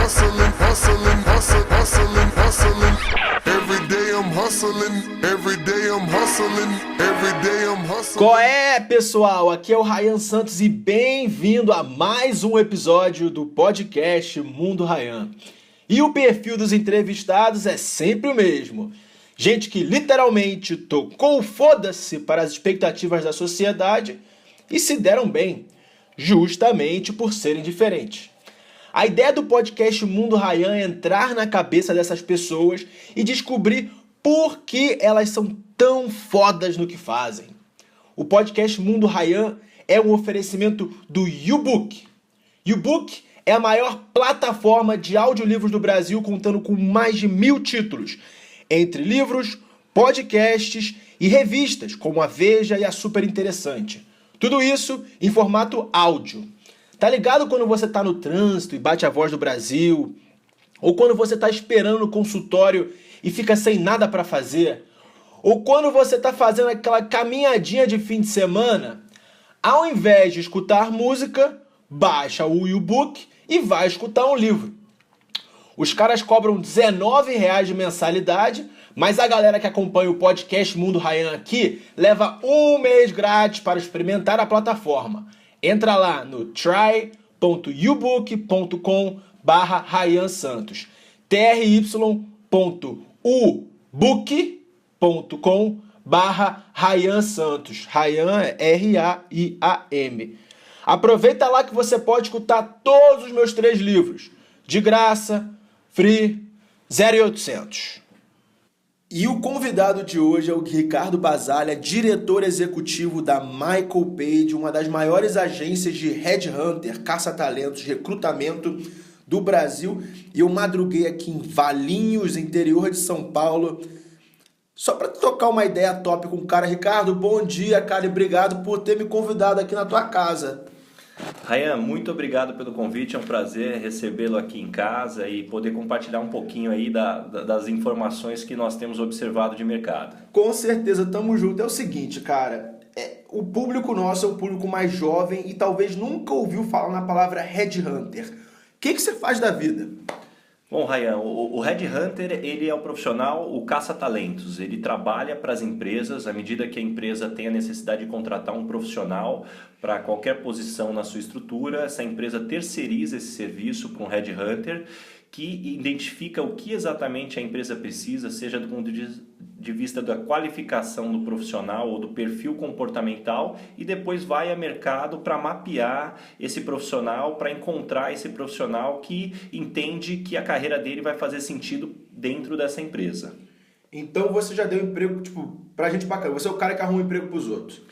hustling, hustling, hustling, hustling, hustling. Every day I'm hustling, every day I'm hustling, every day I'm hustling. Qual é, pessoal? Aqui é o Ryan Santos e bem-vindo a mais um episódio do podcast Mundo Ryan. E o perfil dos entrevistados é sempre o mesmo. Gente que literalmente tocou o foda-se para as expectativas da sociedade e se deram bem, justamente por serem diferentes. A ideia do podcast Mundo Ryan é entrar na cabeça dessas pessoas e descobrir por que elas são tão fodas no que fazem. O podcast Mundo Ryan é um oferecimento do YouBook. YouBook é a maior plataforma de audiolivros do Brasil, contando com mais de 1000 títulos, entre livros, podcasts e revistas, como a Veja e a Super Interessante. Tudo isso em formato áudio. Tá ligado quando você tá no trânsito e bate a voz do Brasil? Ou quando você tá esperando no consultório e fica sem nada pra fazer? Ou quando você tá fazendo aquela caminhadinha de fim de semana? Ao invés de escutar música, baixa o YouBook e vai escutar um livro. Os caras cobram R$19 de mensalidade, mas a galera que acompanha o podcast Mundo Ryan aqui leva um mês grátis para experimentar a plataforma. Entra lá no try.ubook.com/Ryan Santos. try.ubook.com/Ryan Santos. Ryan é R-A-I-A-M. Aproveita lá que você pode escutar todos os meus 3 livros. De graça, free, 0800. E o convidado de hoje é o Ricardo Basalha, diretor executivo da Michael Page, uma das maiores agências de headhunter, caça-talentos, recrutamento do Brasil. E eu madruguei aqui em Valinhos, interior de São Paulo, só para trocar uma ideia top com o cara. Ricardo, bom dia, cara, e obrigado por ter me convidado aqui na tua casa. Ryan, muito obrigado pelo convite, é um prazer recebê-lo aqui em casa e poder compartilhar um pouquinho aí das informações que nós temos observado de mercado. Com certeza, tamo junto. É o seguinte, cara, o público nosso é um público mais jovem e talvez nunca ouviu falar na palavra headhunter. O que você faz da vida? Bom, Ryan, o headhunter, ele é o profissional, o caça-talentos. Ele trabalha para as empresas à medida que a empresa tem a necessidade de contratar um profissional para qualquer posição na sua estrutura. Essa empresa terceiriza esse serviço para um headhunter que identifica o que exatamente a empresa precisa, seja do ponto de vista da qualificação do profissional ou do perfil comportamental, e depois vai a mercado para mapear esse profissional, para encontrar esse profissional que entende que a carreira dele vai fazer sentido dentro dessa empresa. Então você já deu emprego, pra gente bacana, você é o cara que arruma emprego pros outros.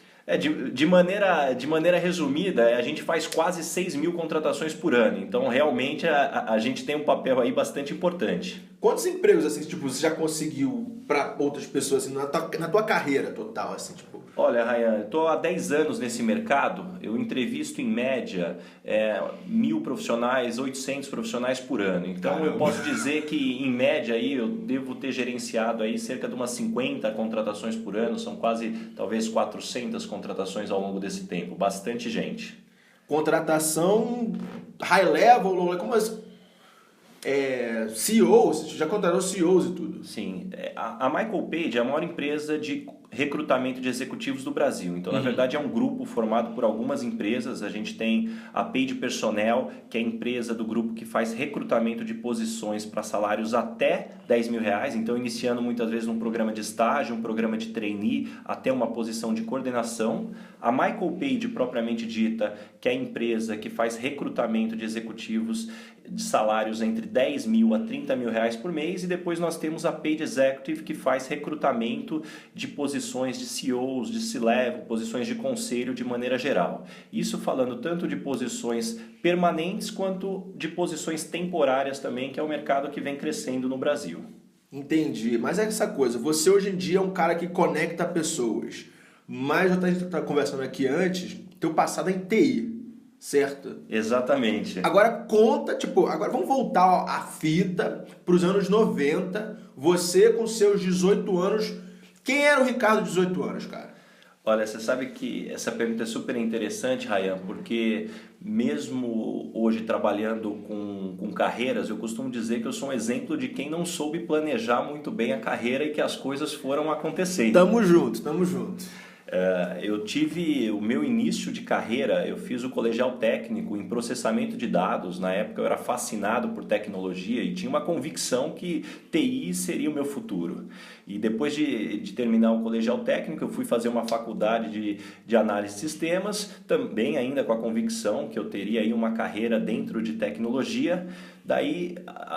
De maneira resumida, a gente faz quase 6.000 contratações por ano. Então, realmente, a gente tem um papel aí bastante importante. Quantos empregos, assim, você já conseguiu para outras pessoas, assim, na tua carreira total, assim, Olha, Ryan, eu estou há 10 anos nesse mercado. Eu entrevisto, em média, 1.000 profissionais, 800 profissionais por ano. Então, Caramba. Eu posso dizer que, em média, aí, eu devo ter gerenciado aí cerca de umas 50 contratações por ano. São quase, talvez, 400 contratações ao longo desse tempo. Bastante gente. Contratação high level, como assim? CEOs, já contratou CEOs e tudo. Sim, a Michael Page é a maior empresa de recrutamento de executivos do Brasil. Então, na verdade, é um grupo formado por algumas empresas. A gente tem a Page Personnel, que é a empresa do grupo que faz recrutamento de posições para salários até R$10.000. Então, iniciando muitas vezes um programa de estágio, um programa de trainee, até uma posição de coordenação. A Michael Page, propriamente dita, que é a empresa que faz recrutamento de executivos de salários entre R$10.000 a R$30.000 por mês. E depois nós temos a Page Executive, que faz recrutamento de posições de CEOs, de C-Level, posições de conselho de maneira geral. Isso falando tanto de posições permanentes quanto de posições temporárias também, que é o mercado que vem crescendo no Brasil. Entendi, mas é essa coisa, você hoje em dia é um cara que conecta pessoas, mas a gente estava conversando aqui antes, teu passado é em TI, certo? Exatamente. Agora conta, agora vamos voltar a fita para os anos 90, você com seus 18 anos. Quem era o Ricardo de 18 anos, cara? Olha, você sabe que essa pergunta é super interessante, Rayan, porque mesmo hoje trabalhando com carreiras, eu costumo dizer que eu sou um exemplo de quem não soube planejar muito bem a carreira e que as coisas foram acontecendo. Tamo junto, tamo junto. Eu tive o meu início de carreira, eu fiz o colegial técnico em processamento de dados. Na época eu era fascinado por tecnologia e tinha uma convicção que TI seria o meu futuro. E depois de terminar o colegial técnico, eu fui fazer uma faculdade de análise de sistemas, também ainda com a convicção que eu teria aí uma carreira dentro de tecnologia. Daí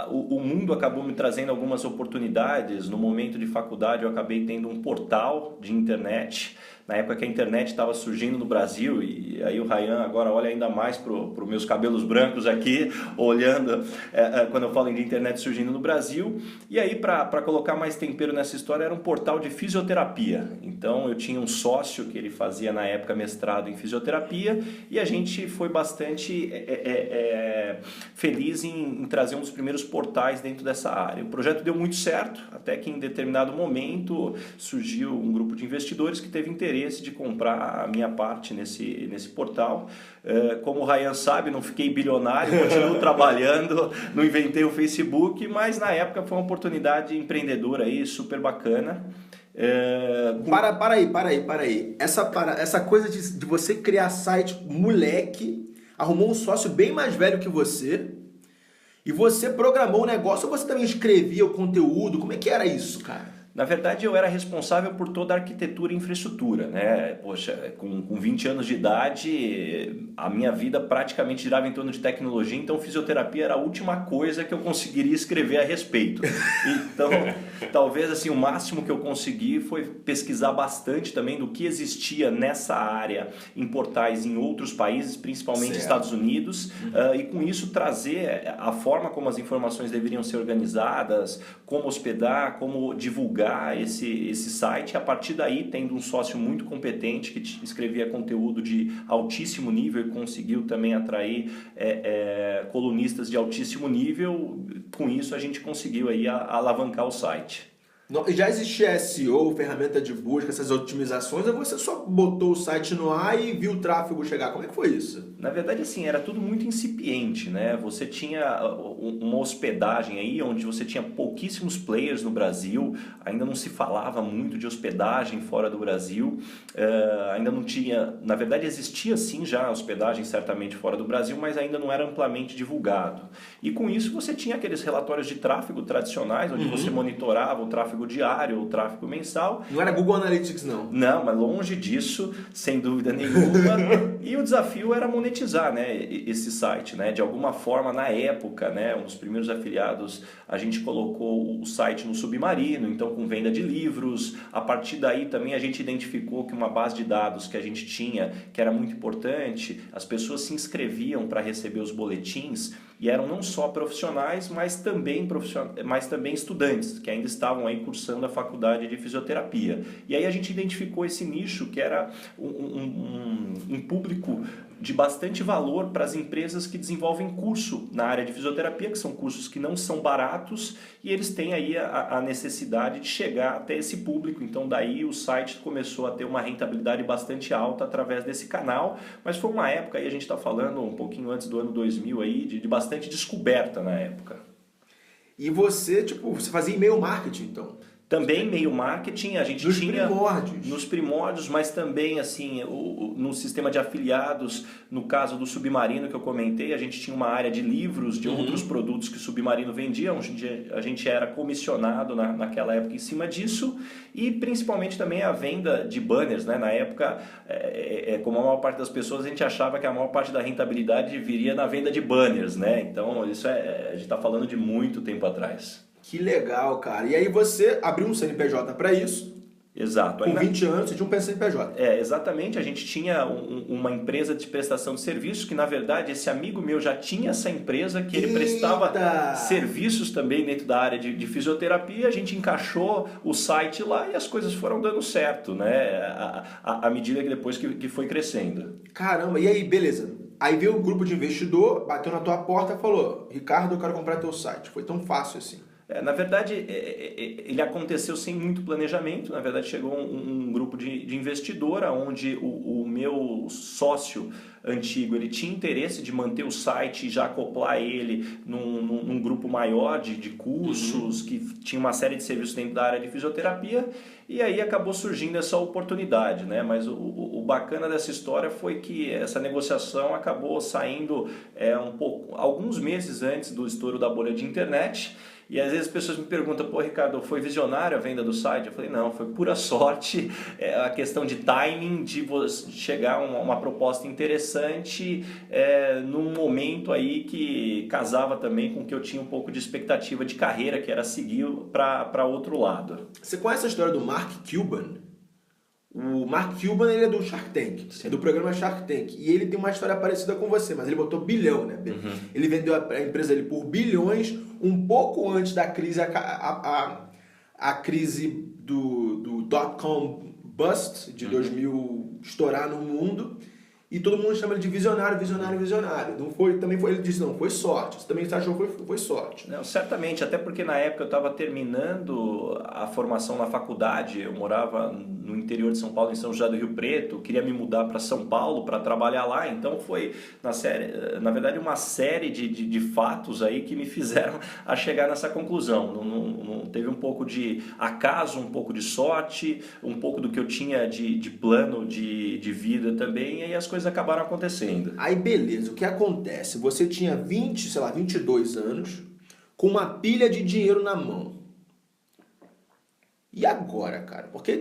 o mundo acabou me trazendo algumas oportunidades. No momento de faculdade eu acabei tendo um portal de internet. Na época que a internet estava surgindo no Brasil, e aí o Rayan agora olha ainda mais para os meus cabelos brancos aqui, olhando quando eu falo de internet surgindo no Brasil. E aí, para colocar mais tempero nessa história, era um portal de fisioterapia. Então eu tinha um sócio que ele fazia na época mestrado em fisioterapia, e a gente foi bastante feliz em trazer um dos primeiros portais dentro dessa área. O projeto deu muito certo, até que em determinado momento surgiu um grupo de investidores que teve interesse de comprar a minha parte nesse portal. Como o Rayan sabe, não fiquei bilionário, continuo trabalhando, não inventei o Facebook, mas na época foi uma oportunidade empreendedora aí, super bacana. Para aí. Essa coisa de você criar site, moleque, arrumou um sócio bem mais velho que você e você programou o negócio ou você também escrevia o conteúdo? Como é que era isso, cara? Na verdade, eu era responsável por toda a arquitetura e infraestrutura, né? Poxa, com 20 anos de idade, a minha vida praticamente girava em torno de tecnologia, então fisioterapia era a última coisa que eu conseguiria escrever a respeito. Então, talvez assim, o máximo que eu consegui foi pesquisar bastante também do que existia nessa área em portais em outros países, principalmente Estados Unidos, e com isso trazer a forma como as informações deveriam ser organizadas, como hospedar, como divulgar esse site. A partir daí, tendo um sócio muito competente que escrevia conteúdo de altíssimo nível e conseguiu também atrair colunistas de altíssimo nível, com isso a gente conseguiu aí alavancar o site. Já existia SEO, ferramenta de busca, essas otimizações, ou você só botou o site no ar e viu o tráfego chegar? Como é que foi isso? Na verdade, assim, era tudo muito incipiente, né? Você tinha uma hospedagem aí onde você tinha pouquíssimos players no Brasil, ainda não se falava muito de hospedagem fora do Brasil, ainda não tinha... Na verdade, existia sim já hospedagem certamente fora do Brasil, mas ainda não era amplamente divulgado. E com isso você tinha aqueles relatórios de tráfego tradicionais, onde você monitorava o tráfego diário, o tráfego mensal. Não era Google Analytics, não? Não, mas longe disso, sem dúvida nenhuma. E o desafio era monetizar, né, esse site, né? De alguma forma, na época, né, um dos primeiros afiliados, a gente colocou o site no Submarino, então com venda de livros. A partir daí também a gente identificou que uma base de dados que a gente tinha, que era muito importante, as pessoas se inscreviam para receber os boletins, e eram não só profissionais, mas também estudantes, que ainda estavam aí cursando a faculdade de fisioterapia. E aí a gente identificou esse nicho, que era um público de bastante valor para as empresas que desenvolvem curso na área de fisioterapia, que são cursos que não são baratos, e eles têm aí a necessidade de chegar até esse público. Então daí o site começou a ter uma rentabilidade bastante alta através desse canal, mas foi uma época, aí a gente está falando um pouquinho antes do ano 2000, aí, de bastante descoberta na época. E você, você fazia e-mail marketing, então? Também e-mail marketing, a gente tinha... Nos primórdios, mas também assim, no sistema de afiliados, no caso do Submarino que eu comentei, a gente tinha uma área de livros, de outros produtos que o Submarino vendia, onde a gente era comissionado naquela época em cima disso, e principalmente também a venda de banners, né? Na época, como a maior parte das pessoas, a gente achava que a maior parte da rentabilidade viria na venda de banners, né? Então, isso a gente está falando de muito tempo atrás. Que legal, cara. E aí você abriu um CNPJ para isso? Exato. Com 20 anos, você tinha um CNPJ. Exatamente. A gente tinha uma empresa de prestação de serviços, que na verdade esse amigo meu já tinha essa empresa, que ele prestava serviços também dentro da área de fisioterapia. A gente encaixou o site lá e as coisas foram dando certo, né? À medida que depois que foi crescendo. Caramba, e aí, beleza. Aí veio um grupo de investidor, bateu na tua porta e falou: Ricardo, eu quero comprar teu site. Foi tão fácil assim? Na verdade, ele aconteceu sem muito planejamento. Na verdade, chegou um grupo de investidor, onde o meu sócio antigo ele tinha interesse de manter o site e já acoplar ele num grupo maior de cursos, que tinha uma série de serviços dentro da área de fisioterapia, e aí acabou surgindo essa oportunidade, né? Mas o bacana dessa história foi que essa negociação acabou saindo alguns meses antes do estouro da bolha de internet. E às vezes as pessoas me perguntam, pô, Ricardo, foi visionário a venda do site? Eu falei, não, foi pura sorte, a questão de timing, de você chegar a uma proposta interessante num momento aí que casava também com que eu tinha um pouco de expectativa de carreira, que era seguir para outro lado. Você conhece a história do Mark Cuban? O Mark Cuban, ele é do Shark Tank, é do programa Shark Tank, e ele tem uma história parecida com você, mas ele botou bilhão, né? Ele vendeu a empresa dele por bilhões, um pouco antes da crise, a crise do dot-com bust de 2000 estourar no mundo, e todo mundo chama ele de visionário. Ele disse, não, foi sorte. Você também achou que foi sorte? Não, certamente, até porque na época eu estava terminando a formação na faculdade, eu morava no interior de São Paulo, em São José do Rio Preto, queria me mudar para São Paulo para trabalhar lá, então foi, na verdade, uma série de fatos aí que me fizeram a chegar nessa conclusão. Não teve um pouco de acaso, um pouco de sorte, um pouco do que eu tinha de plano de vida também, e aí as coisas acabaram acontecendo. Aí beleza, o que acontece? Você tinha 22 anos, com uma pilha de dinheiro na mão. E agora, cara? Porque,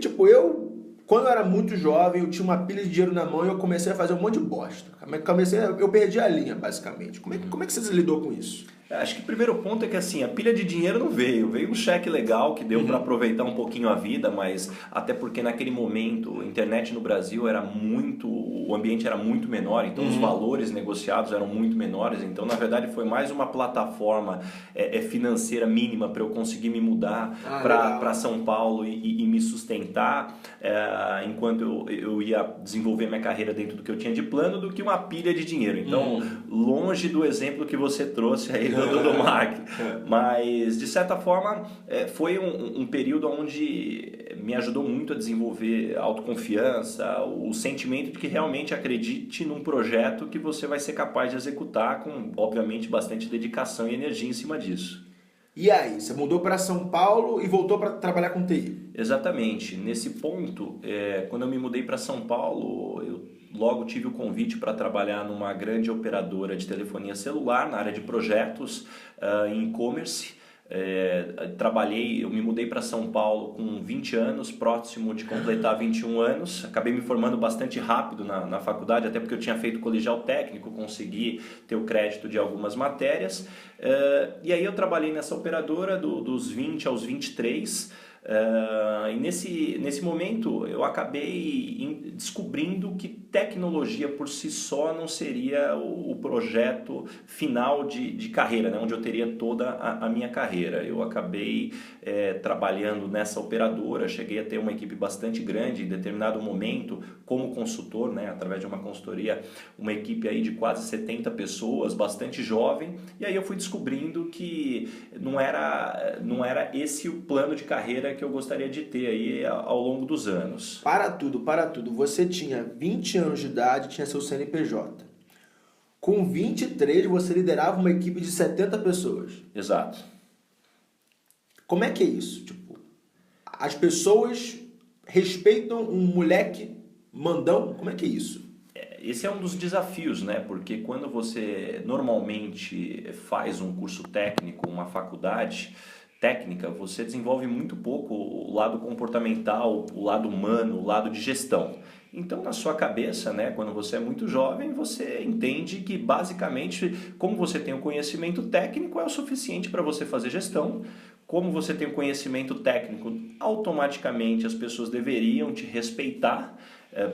quando eu era muito jovem, eu tinha uma pilha de dinheiro na mão e eu comecei a fazer um monte de bosta. Eu perdi a linha, basicamente. Como é que você lidou com isso? Acho que o primeiro ponto é que assim, a pilha de dinheiro não veio um cheque legal que deu para aproveitar um pouquinho a vida, mas até porque naquele momento a internet no Brasil o ambiente era muito menor, então os valores negociados eram muito menores, então na verdade foi mais uma plataforma financeira mínima para eu conseguir me mudar para São Paulo e me sustentar enquanto eu ia desenvolver minha carreira dentro do que eu tinha de plano, do que uma pilha de dinheiro. Então, longe do exemplo que você trouxe aí do Mark, mas de certa forma foi um período onde me ajudou muito a desenvolver autoconfiança, o sentimento de que realmente acredite num projeto que você vai ser capaz de executar com, obviamente, bastante dedicação e energia em cima disso. E aí, você mudou para São Paulo e voltou para trabalhar com TI? Exatamente. Nesse ponto, quando eu me mudei para São Paulo, eu logo tive o convite para trabalhar numa grande operadora de telefonia celular, na área de projetos em e-commerce. Eu me mudei para São Paulo com 20 anos, próximo de completar 21 anos. Acabei me formando bastante rápido na faculdade, até porque eu tinha feito colegial técnico, consegui ter o crédito de algumas matérias. E aí eu trabalhei nessa operadora dos 20 aos 23. E nesse momento eu acabei descobrindo que tecnologia por si só não seria o projeto final de carreira, né? Onde eu teria toda a minha carreira. Eu acabei trabalhando nessa operadora, cheguei a ter uma equipe bastante grande em determinado momento como consultor, né? Através de uma consultoria, uma equipe aí de quase 70 pessoas, bastante jovem, e aí eu fui descobrindo que não era esse o plano de carreira que eu gostaria de ter aí ao longo dos anos. Para tudo. Você tinha 20 anos de idade, tinha seu CNPJ. Com 23, você liderava uma equipe de 70 pessoas. Exato. Como é que é isso? As pessoas respeitam um moleque mandão? Como é que é isso? Esse é um dos desafios, né? Porque quando você normalmente faz um curso técnico, uma faculdade técnica, você desenvolve muito pouco o lado comportamental, o lado humano, o lado de gestão. Então, na sua cabeça, né, quando você é muito jovem, você entende que basicamente, como você tem o conhecimento técnico, é o suficiente para você fazer gestão. Como você tem o conhecimento técnico, automaticamente as pessoas deveriam te respeitar,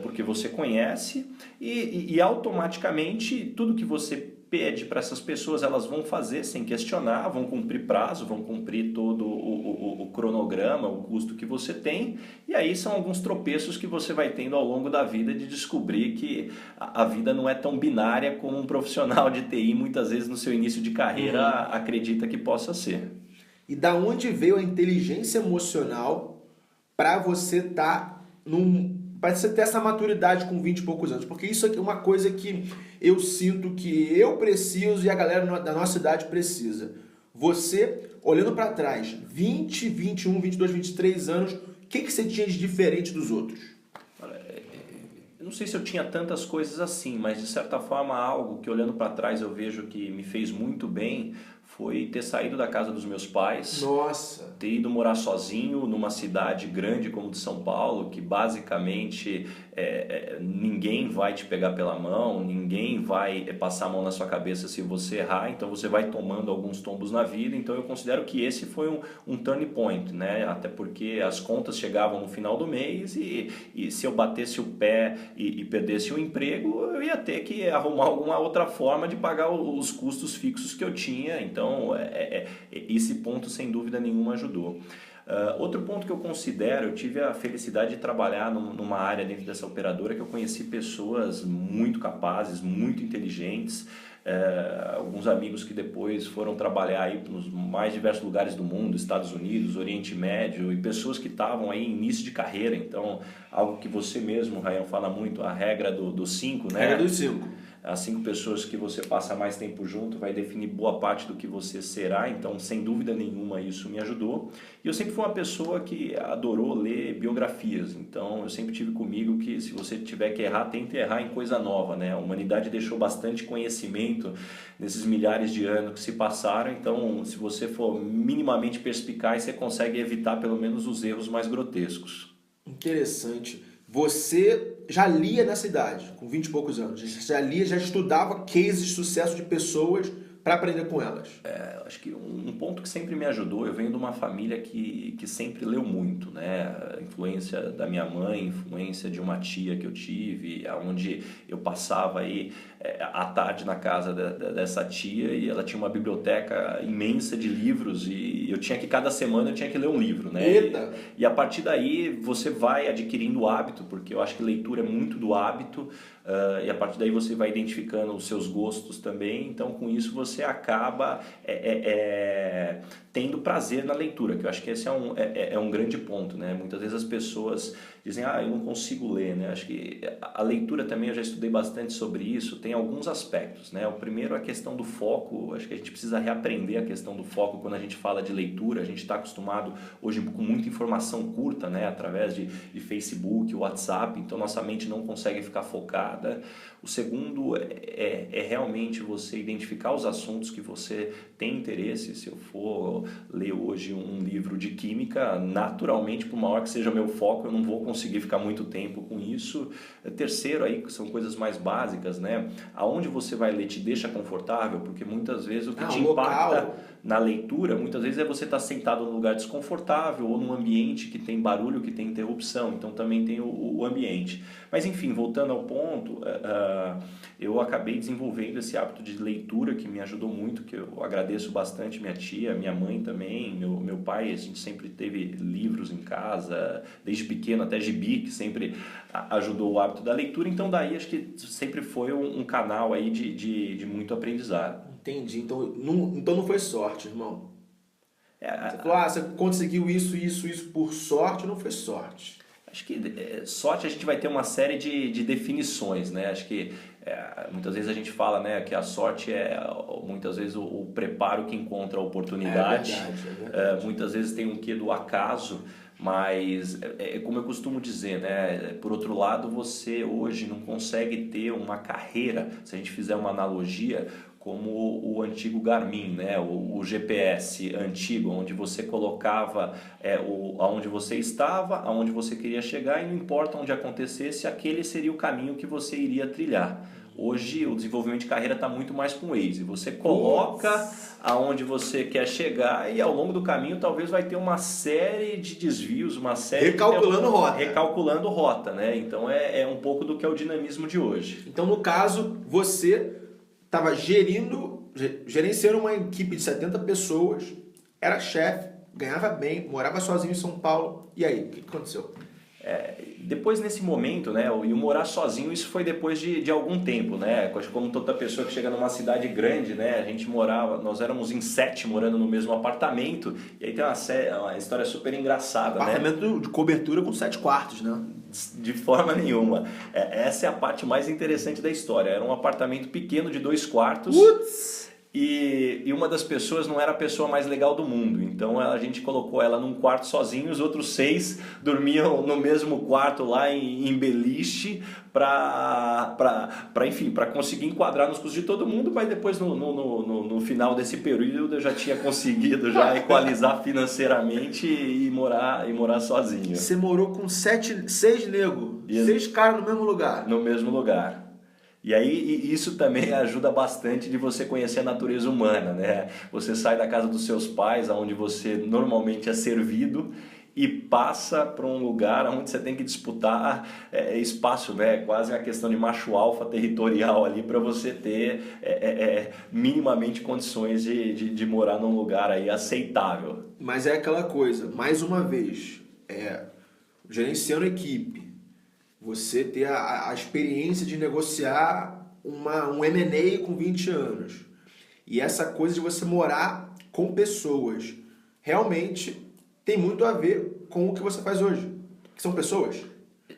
porque você conhece, e automaticamente tudo que você pede para essas pessoas, elas vão fazer sem questionar, vão cumprir prazo, vão cumprir todo o cronograma, o custo que você tem, e aí são alguns tropeços que você vai tendo ao longo da vida de descobrir que a vida não é tão binária como um profissional de TI muitas vezes no seu início de carreira acredita que possa ser. E da onde veio a inteligência emocional para você para você ter essa maturidade com 20 e poucos anos? Porque isso aqui é uma coisa que eu sinto que eu preciso e a galera da nossa idade precisa. Você, olhando para trás, 20, 21, 22, 23 anos, o que você tinha de diferente dos outros? Eu não sei se eu tinha tantas coisas assim, mas de certa forma algo que olhando para trás eu vejo que me fez muito bem foi ter saído da casa dos meus pais. Nossa! Ter ido morar sozinho numa cidade grande como de São Paulo, que basicamente ninguém vai te pegar pela mão, ninguém vai passar a mão na sua cabeça se você errar, então você vai tomando alguns tombos na vida. Então eu considero que esse foi um turning point, né? Até porque as contas chegavam no final do mês e se eu batesse o pé e perdesse o emprego, eu ia ter que arrumar alguma outra forma de pagar os custos fixos que eu tinha. Então esse ponto sem dúvida nenhuma ajudou. Outro ponto que eu considero, eu tive a felicidade de trabalhar numa área dentro dessa operadora que eu conheci pessoas muito capazes, muito inteligentes, alguns amigos que depois foram trabalhar aí nos mais diversos lugares do mundo, Estados Unidos, Oriente Médio, e pessoas que estavam aí em início de carreira. Então, algo que você mesmo, Ryan, fala muito, a regra dos 5, né? Regra dos 5. As 5 pessoas que você passa mais tempo junto vai definir boa parte do que você será, então sem dúvida nenhuma isso me ajudou. E eu sempre fui uma pessoa que adorou ler biografias, então eu sempre tive comigo que se você tiver que errar, tente errar em coisa nova, né? A humanidade deixou bastante conhecimento nesses milhares de anos que se passaram, então se você for minimamente perspicaz, você consegue evitar pelo menos os erros mais grotescos. Interessante. Você já lia nessa idade, com 20 e poucos anos, já lia, já estudava cases de sucesso de pessoas para aprender com elas. Acho que um ponto que sempre me ajudou, eu venho de uma família que sempre leu muito, né? A influência da minha mãe, influência de uma tia que eu tive, onde eu passava aí à tarde na casa dessa tia e ela tinha uma biblioteca imensa de livros e eu tinha que, cada semana eu tinha que ler um livro, né? Eita! E a partir daí você vai adquirindo o hábito, porque eu acho que leitura é muito do hábito, e a partir daí você vai identificando os seus gostos também, então com isso você acaba tendo prazer na leitura, que eu acho que esse é um grande ponto, né? Muitas vezes as pessoas dizem, eu não consigo ler, né? Acho que a leitura também, eu já estudei bastante sobre isso, tem alguns aspectos, né? O primeiro é a questão do foco, acho que a gente precisa reaprender a questão do foco quando a gente fala de leitura, a gente está acostumado hoje com muita informação curta, né? Através de Facebook, WhatsApp, então nossa mente não consegue ficar focada. O segundo é realmente você identificar os assuntos que você tem interesse. Se eu for ler hoje um livro de química, naturalmente, por maior que seja meu foco, eu não vou conseguir ficar muito tempo com isso. Terceiro, aí são coisas mais básicas, né? Aonde você vai ler te deixa confortável, porque muitas vezes o que te impacta na leitura, muitas vezes é você estar sentado num lugar desconfortável ou num ambiente que tem barulho, que tem interrupção, então também tem o ambiente. Mas enfim, voltando ao ponto, eu acabei desenvolvendo esse hábito de leitura que me ajudou muito, que eu agradeço bastante minha tia, minha mãe também, meu pai, a gente sempre teve livros em casa, desde pequeno até gibi, que sempre ajudou o hábito da leitura, então daí acho que sempre foi um canal aí de muito aprendizado. Entendi, então não foi sorte, irmão. Você falou, você conseguiu isso por sorte, não foi sorte. Acho que sorte a gente vai ter uma série de definições, né? Acho que muitas vezes a gente fala, né, que a sorte é muitas vezes o preparo que encontra a oportunidade. É verdade. Muitas vezes tem um quê do acaso, mas como eu costumo dizer, né? Por outro lado, você hoje não consegue ter uma carreira, se a gente fizer uma analogia, como o antigo Garmin, né? o GPS antigo, onde você colocava aonde você estava, aonde você queria chegar, e não importa onde acontecesse, aquele seria o caminho que você iria trilhar. Hoje o desenvolvimento de carreira está muito mais com o Waze. Você coloca aonde você quer chegar e ao longo do caminho talvez vai ter uma série de desvios, uma série recalculando rota, né? Então é um pouco do que é o dinamismo de hoje. Então no caso você estava gerenciando uma equipe de 70 pessoas, era chefe, ganhava bem, morava sozinho em São Paulo. E aí, o que aconteceu? Depois nesse momento, né, e o morar sozinho, isso foi depois de algum tempo, né, como toda pessoa que chega numa cidade grande, né, a gente nós éramos em 7 morando no mesmo apartamento, e aí tem uma história super engraçada, Apartamento de cobertura com 7 quartos, né? De forma nenhuma. Essa é a parte mais interessante da história. Era um apartamento pequeno de 2 quartos. Putz! E uma das pessoas não era a pessoa mais legal do mundo. Então a gente colocou ela num quarto sozinho, os outros 6 dormiam no mesmo quarto lá em beliche enfim, para conseguir enquadrar nos custos de todo mundo, mas depois no final desse período eu já tinha conseguido já equalizar financeiramente e morar sozinho. Você morou com 6 nego, 6 caras no mesmo lugar. No mesmo lugar. E aí isso também ajuda bastante de você conhecer a natureza humana, né? Você sai da casa dos seus pais, onde você normalmente é servido, e passa para um lugar onde você tem que disputar espaço, né? Quase uma questão de macho alfa territorial ali para você ter minimamente condições de morar num lugar aí aceitável. Mas é aquela coisa, mais uma vez, gerenciando equipe, você ter a experiência de negociar um M&A com 20 anos. E essa coisa de você morar com pessoas. Realmente tem muito a ver com o que você faz hoje, que são pessoas.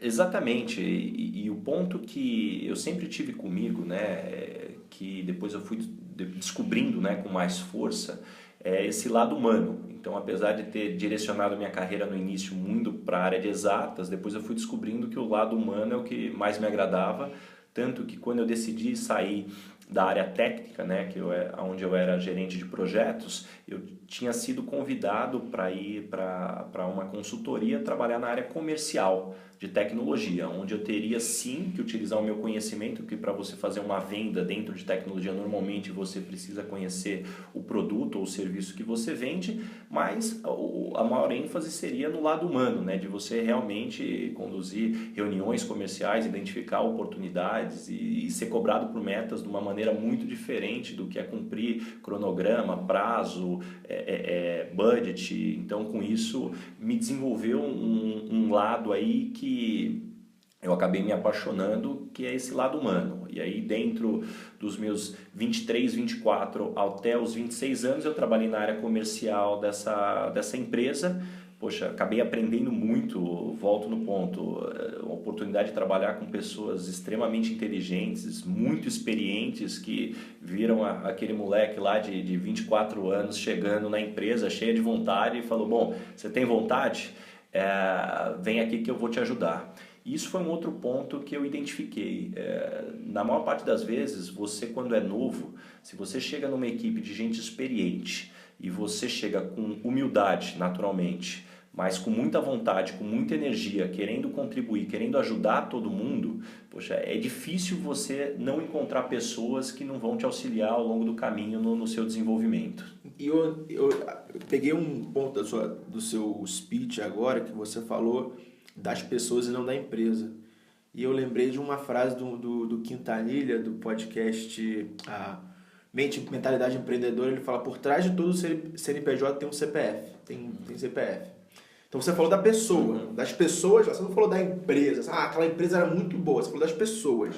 Exatamente. E o ponto que eu sempre tive comigo, né, que depois eu fui descobrindo, né, com mais força, é esse lado humano. Então, apesar de ter direcionado minha carreira no início muito para a área de exatas, depois eu fui descobrindo que o lado humano é o que mais me agradava, tanto que quando eu decidi sair da área técnica, né, onde eu era gerente de projetos, eu tinha sido convidado para ir para uma consultoria trabalhar na área comercial de tecnologia, onde eu teria sim que utilizar o meu conhecimento, que para você fazer uma venda dentro de tecnologia, normalmente você precisa conhecer o produto ou o serviço que você vende, mas a maior ênfase seria no lado humano, né, de você realmente conduzir reuniões comerciais, identificar oportunidades e ser cobrado por metas de uma maneira muito diferente do que é cumprir cronograma, prazo, budget. Então, com isso, me desenvolveu um lado aí que eu acabei me apaixonando, que é esse lado humano. E aí, dentro dos meus 23, 24 até os 26 anos, eu trabalhei na área comercial dessa empresa. Poxa, acabei aprendendo muito, volto no ponto, a oportunidade de trabalhar com pessoas extremamente inteligentes, muito experientes, que viram aquele moleque lá de 24 anos chegando na empresa cheia de vontade e falou, bom, você tem vontade? Vem aqui que eu vou te ajudar. Isso foi um outro ponto que eu identifiquei. Na maior parte das vezes, você quando é novo, se você chega numa equipe de gente experiente e você chega com humildade, naturalmente, mas com muita vontade, com muita energia, querendo contribuir, querendo ajudar todo mundo, poxa, é difícil você não encontrar pessoas que não vão te auxiliar ao longo do caminho no seu desenvolvimento. E eu peguei um ponto do seu speech agora, que você falou das pessoas e não da empresa. E eu lembrei de uma frase do Quintanilha, do podcast Mentalidade Empreendedora. Ele fala, por trás de todo CNPJ tem um CPF, tem CPF. Então você falou da pessoa, das pessoas, você não falou da empresa, aquela empresa era muito boa, você falou das pessoas.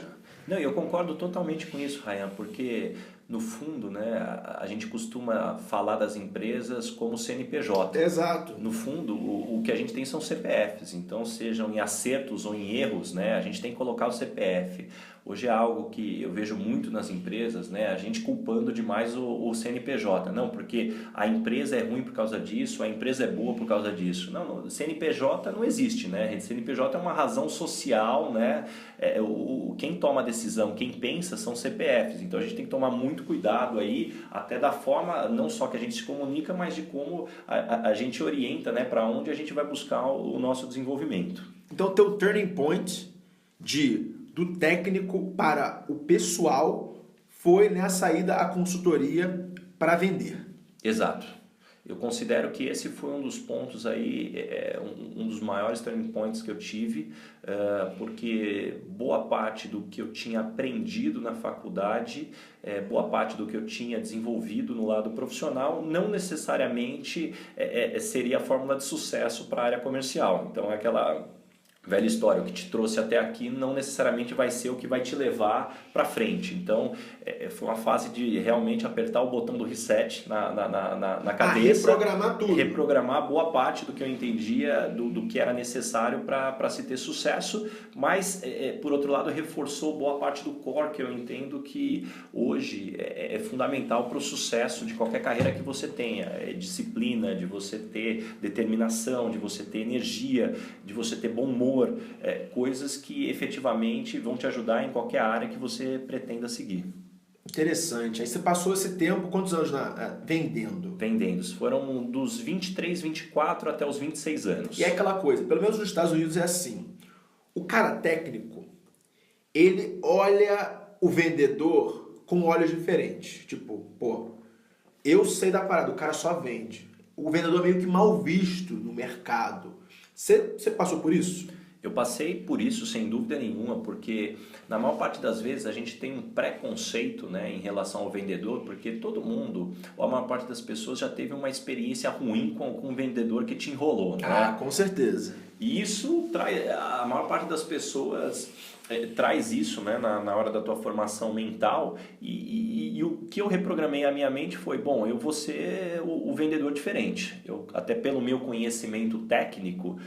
Não, eu concordo totalmente com isso, Ryan, porque no fundo, né, a gente costuma falar das empresas como CNPJ. Exato. No fundo, o que a gente tem são CPFs, então sejam em acertos ou em erros, né, a gente tem que colocar o CPF. Hoje é algo que eu vejo muito nas empresas, né, a gente culpando demais o CNPJ. Não, porque a empresa é ruim por causa disso, a empresa é boa por causa disso. Não, CNPJ não existe, né? CNPJ é uma razão social, né? Quem toma a decisão, quem pensa são CPFs. Então a gente tem que tomar muito cuidado aí, até da forma, não só que a gente se comunica, mas de como a gente orienta, né, para onde a gente vai buscar o nosso desenvolvimento. Então o teu turning point do técnico para o pessoal foi nessa ida à consultoria para vender. Exato. Eu considero que esse foi um dos pontos aí, um dos maiores turning points que eu tive, porque boa parte do que eu tinha aprendido na faculdade, boa parte do que eu tinha desenvolvido no lado profissional, não necessariamente seria a fórmula de sucesso para a área comercial. Então é aquela Velha história, o que te trouxe até aqui não necessariamente vai ser o que vai te levar para frente. Então, foi uma fase de realmente apertar o botão do reset na cabeça. Reprogramar tudo. Reprogramar boa parte do que eu entendia, do que era necessário para se ter sucesso, mas, por outro lado, reforçou boa parte do core que eu entendo que hoje é fundamental para o sucesso de qualquer carreira que você tenha. É disciplina, de você ter determinação, de você ter energia, de você ter bom humor. Coisas que efetivamente vão te ajudar em qualquer área que você pretenda seguir. Interessante. Aí você passou esse tempo, quantos anos vendendo? Vendendo. Foram dos 23, 24 até os 26 anos. E é aquela coisa, pelo menos nos Estados Unidos é assim. O cara técnico, ele olha o vendedor com olhos diferentes. Tipo, pô, eu sei da parada, o cara só vende. O vendedor é meio que mal visto no mercado. Você passou por isso? Eu passei por isso sem dúvida nenhuma, porque na maior parte das vezes a gente tem um preconceito, né, em relação ao vendedor, porque todo mundo, ou a maior parte das pessoas já teve uma experiência ruim com um vendedor que te enrolou. Né? Ah, com certeza. E isso traz, a maior parte das pessoas traz isso, né, na hora da tua formação mental, e o que eu reprogramei a minha mente foi, bom, eu vou ser o vendedor diferente. Eu, até pelo meu conhecimento técnico,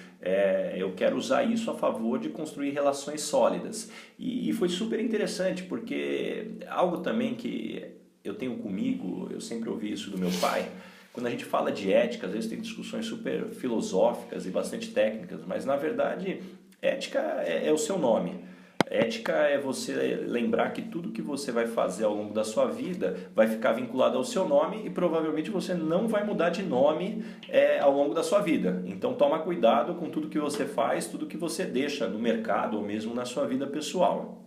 eu quero usar isso a favor de construir relações sólidas. E foi super interessante, porque algo também que eu tenho comigo, eu sempre ouvi isso do meu pai. Quando a gente fala de ética, às vezes tem discussões super filosóficas e bastante técnicas, mas na verdade, ética é o seu nome. Ética é você lembrar que tudo que você vai fazer ao longo da sua vida vai ficar vinculado ao seu nome e provavelmente você não vai mudar de nome ao longo da sua vida. Então toma cuidado com tudo que você faz, tudo que você deixa no mercado ou mesmo na sua vida pessoal.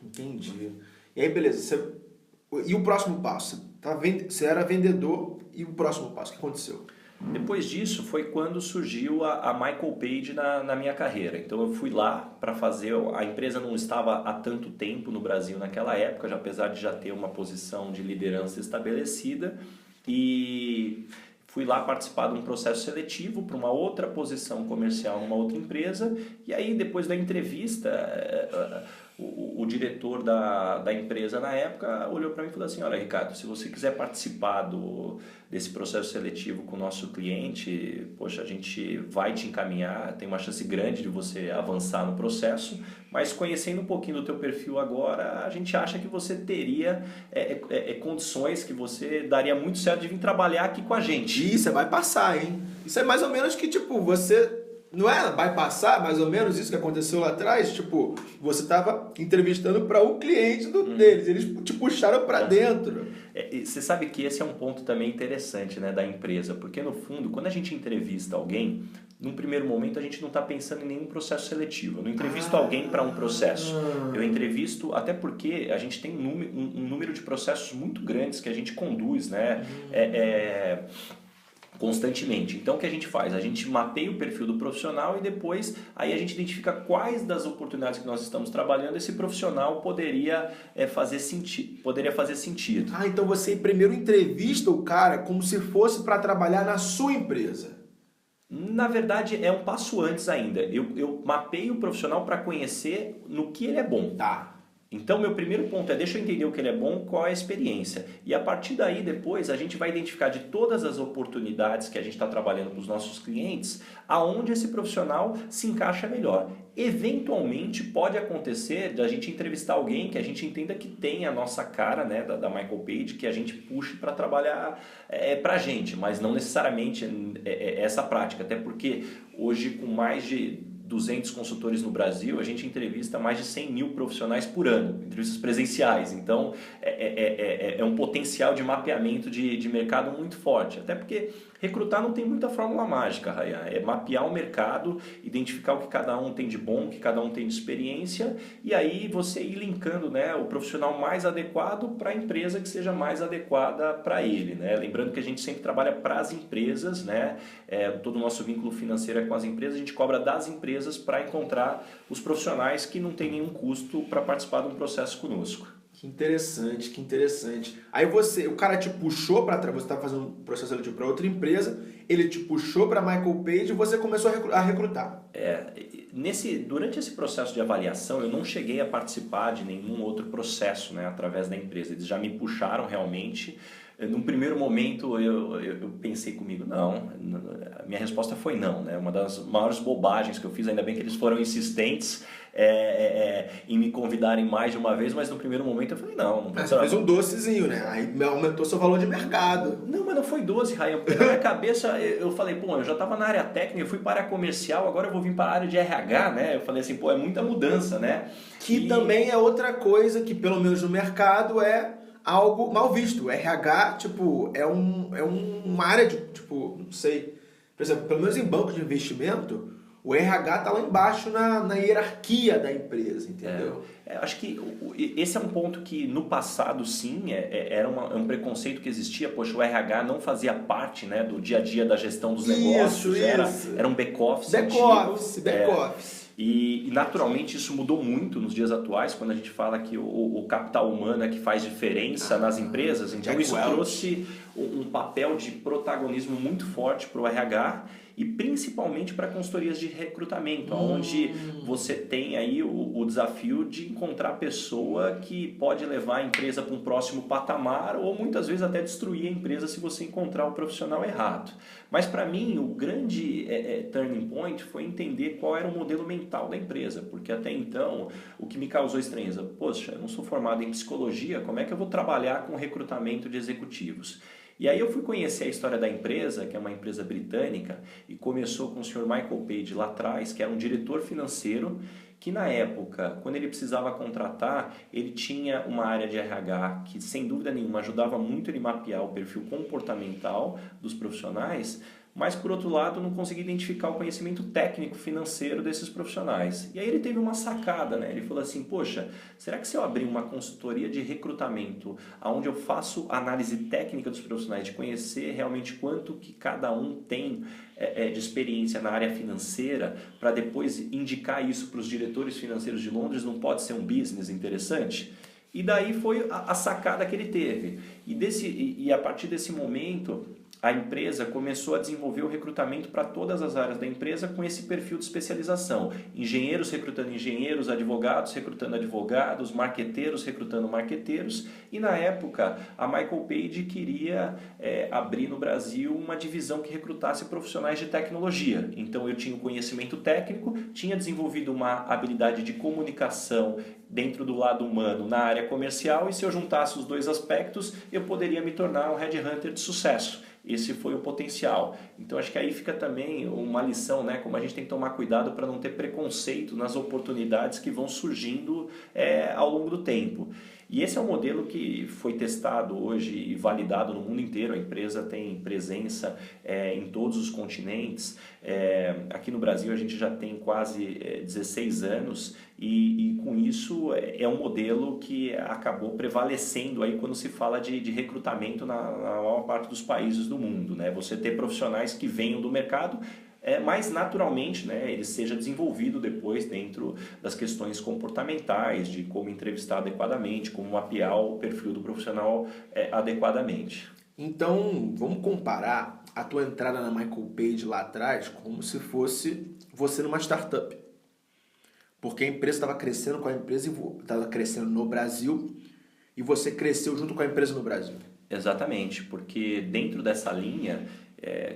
Entendi. E aí, beleza. E o próximo passo? Você era vendedor e o próximo passo? O que aconteceu? Depois disso foi quando surgiu a Michael Page na minha carreira. Então eu fui lá para fazer, a empresa não estava há tanto tempo no Brasil naquela época, apesar de já ter uma posição de liderança estabelecida, e fui lá participar de um processo seletivo para uma outra posição comercial numa outra empresa, e aí depois da entrevista o diretor da empresa na época olhou para mim e falou assim, olha Ricardo, se você quiser participar desse processo seletivo com o nosso cliente, poxa, a gente vai te encaminhar, tem uma chance grande de você avançar no processo, mas conhecendo um pouquinho do teu perfil agora, a gente acha que você teria condições, que você daria muito certo de vir trabalhar aqui com a gente. E você vai passar, hein? Isso é mais ou menos que, tipo, você... Não é? Vai passar mais ou menos isso que aconteceu lá atrás? Tipo, você estava entrevistando para o cliente deles, eles te puxaram para dentro. Você sabe que esse é um ponto também interessante, né, da empresa, porque no fundo, quando a gente entrevista alguém, num primeiro momento a gente não está pensando em nenhum processo seletivo. Eu não entrevisto alguém para um processo. Eu entrevisto, até porque a gente tem um número de processos muito grandes que a gente conduz, né? Constantemente. Então o que a gente faz? A gente mapeia o perfil do profissional e depois aí a gente identifica quais das oportunidades que nós estamos trabalhando esse profissional poderia fazer sentido. Ah, então você primeiro entrevista o cara como se fosse para trabalhar na sua empresa. Na verdade é um passo antes ainda. Eu mapeio o profissional para conhecer no que ele é bom. Tá. Então, meu primeiro ponto é deixa eu entender o que ele é bom, qual é a experiência. E a partir daí, depois, a gente vai identificar de todas as oportunidades que a gente está trabalhando para os nossos clientes, aonde esse profissional se encaixa melhor. Eventualmente, pode acontecer de a gente entrevistar alguém que a gente entenda que tem a nossa cara, né, da Michael Page, que a gente puxe para trabalhar para a gente, mas não necessariamente essa prática. Até porque hoje, com mais de 200 consultores no Brasil, a gente entrevista mais de 100 mil profissionais por ano, entrevistas presenciais. Então, é um potencial de mapeamento de mercado muito forte. Até porque recrutar não tem muita fórmula mágica, Rayan. É mapear o mercado, identificar o que cada um tem de bom, o que cada um tem de experiência, e aí você ir linkando, né, o profissional mais adequado para a empresa que seja mais adequada para ele. Né? Lembrando que a gente sempre trabalha para as empresas, né? Todo o nosso vínculo financeiro é com as empresas, a gente cobra das empresas para encontrar os profissionais que não tem nenhum custo para participar de um processo conosco. Que interessante, que interessante. Aí o cara te puxou para trás, você estava fazendo um processo seletivo para outra empresa, ele te puxou para Michael Page e você começou a recrutar. Durante esse processo de avaliação, eu não cheguei a participar de nenhum outro processo, né, através da empresa. Eles já me puxaram realmente. Num primeiro momento eu pensei comigo, não, a minha resposta foi não, né? Uma das maiores bobagens que eu fiz, ainda bem que eles foram insistentes em me convidarem mais de uma vez, mas no primeiro momento eu falei, não você fez um docezinho, né? Aí aumentou seu valor de mercado. Não, mas não foi doce, Raia. Na minha cabeça eu falei, eu já estava na área técnica, eu fui para a área comercial, agora eu vou vir para a área de RH, né? Eu falei assim, é muita mudança, né? Que também é outra coisa que, pelo menos no mercado, é algo mal visto. O RH, é uma área de, não sei, por exemplo, pelo menos em banco de investimento, o RH está lá embaixo na hierarquia da empresa, entendeu? Acho que esse é um ponto que no passado, sim, era um preconceito que existia. Poxa, o RH não fazia parte, né, do dia a dia da gestão dos negócios. Era um back-office. Back-office. E naturalmente isso mudou muito nos dias atuais, quando a gente fala que o capital humano é que faz diferença nas empresas. Então isso trouxe um papel de protagonismo muito forte para o RH e principalmente para consultorias de recrutamento, onde você tem aí o desafio de encontrar a pessoa que pode levar a empresa para um próximo patamar ou muitas vezes até destruir a empresa se você encontrar o profissional errado. Mas para mim o grande turning point foi entender qual era o modelo mental da empresa, porque até então o que me causou estranheza, poxa, eu não sou formado em psicologia, como é que eu vou trabalhar com recrutamento de executivos? E aí eu fui conhecer a história da empresa, que é uma empresa britânica, e começou com o Sr. Michael Page lá atrás, que era um diretor financeiro, que na época, quando ele precisava contratar, ele tinha uma área de RH que, sem dúvida nenhuma, ajudava muito ele mapear o perfil comportamental dos profissionais, mas, por outro lado, não conseguia identificar o conhecimento técnico financeiro desses profissionais. E aí ele teve uma sacada, né? Ele falou assim, poxa, será que se eu abrir uma consultoria de recrutamento, onde eu faço análise técnica dos profissionais, de conhecer realmente quanto que cada um tem de experiência na área financeira, para depois indicar isso para os diretores financeiros de Londres, não pode ser um business interessante? E daí foi a sacada que ele teve. E a partir desse momento, a empresa começou a desenvolver o recrutamento para todas as áreas da empresa com esse perfil de especialização. Engenheiros recrutando engenheiros, advogados recrutando advogados, marqueteiros recrutando marqueteiros. E na época, a Michael Page queria abrir no Brasil uma divisão que recrutasse profissionais de tecnologia. Então eu tinha o conhecimento técnico, tinha desenvolvido uma habilidade de comunicação dentro do lado humano na área comercial, e se eu juntasse os dois aspectos, eu poderia me tornar um headhunter de sucesso. Esse foi o potencial. Então acho que aí fica também uma lição, né? Como a gente tem que tomar cuidado para não ter preconceito nas oportunidades que vão surgindo ao longo do tempo. E esse é um modelo que foi testado hoje e validado no mundo inteiro. A empresa tem presença em todos os continentes. Aqui no Brasil a gente já tem quase 16 anos e com isso é um modelo que acabou prevalecendo aí quando se fala de recrutamento na maior parte dos países do mundo, né? Você ter profissionais que venham do mercado, mas naturalmente, né, ele seja desenvolvido depois dentro das questões comportamentais, de como entrevistar adequadamente, como mapear o perfil do profissional adequadamente. Então, vamos comparar a tua entrada na Michael Page lá atrás como se fosse você numa startup. Porque a empresa estava crescendo com a empresa, estava crescendo no Brasil, e você cresceu junto com a empresa no Brasil. Exatamente, porque dentro dessa linha,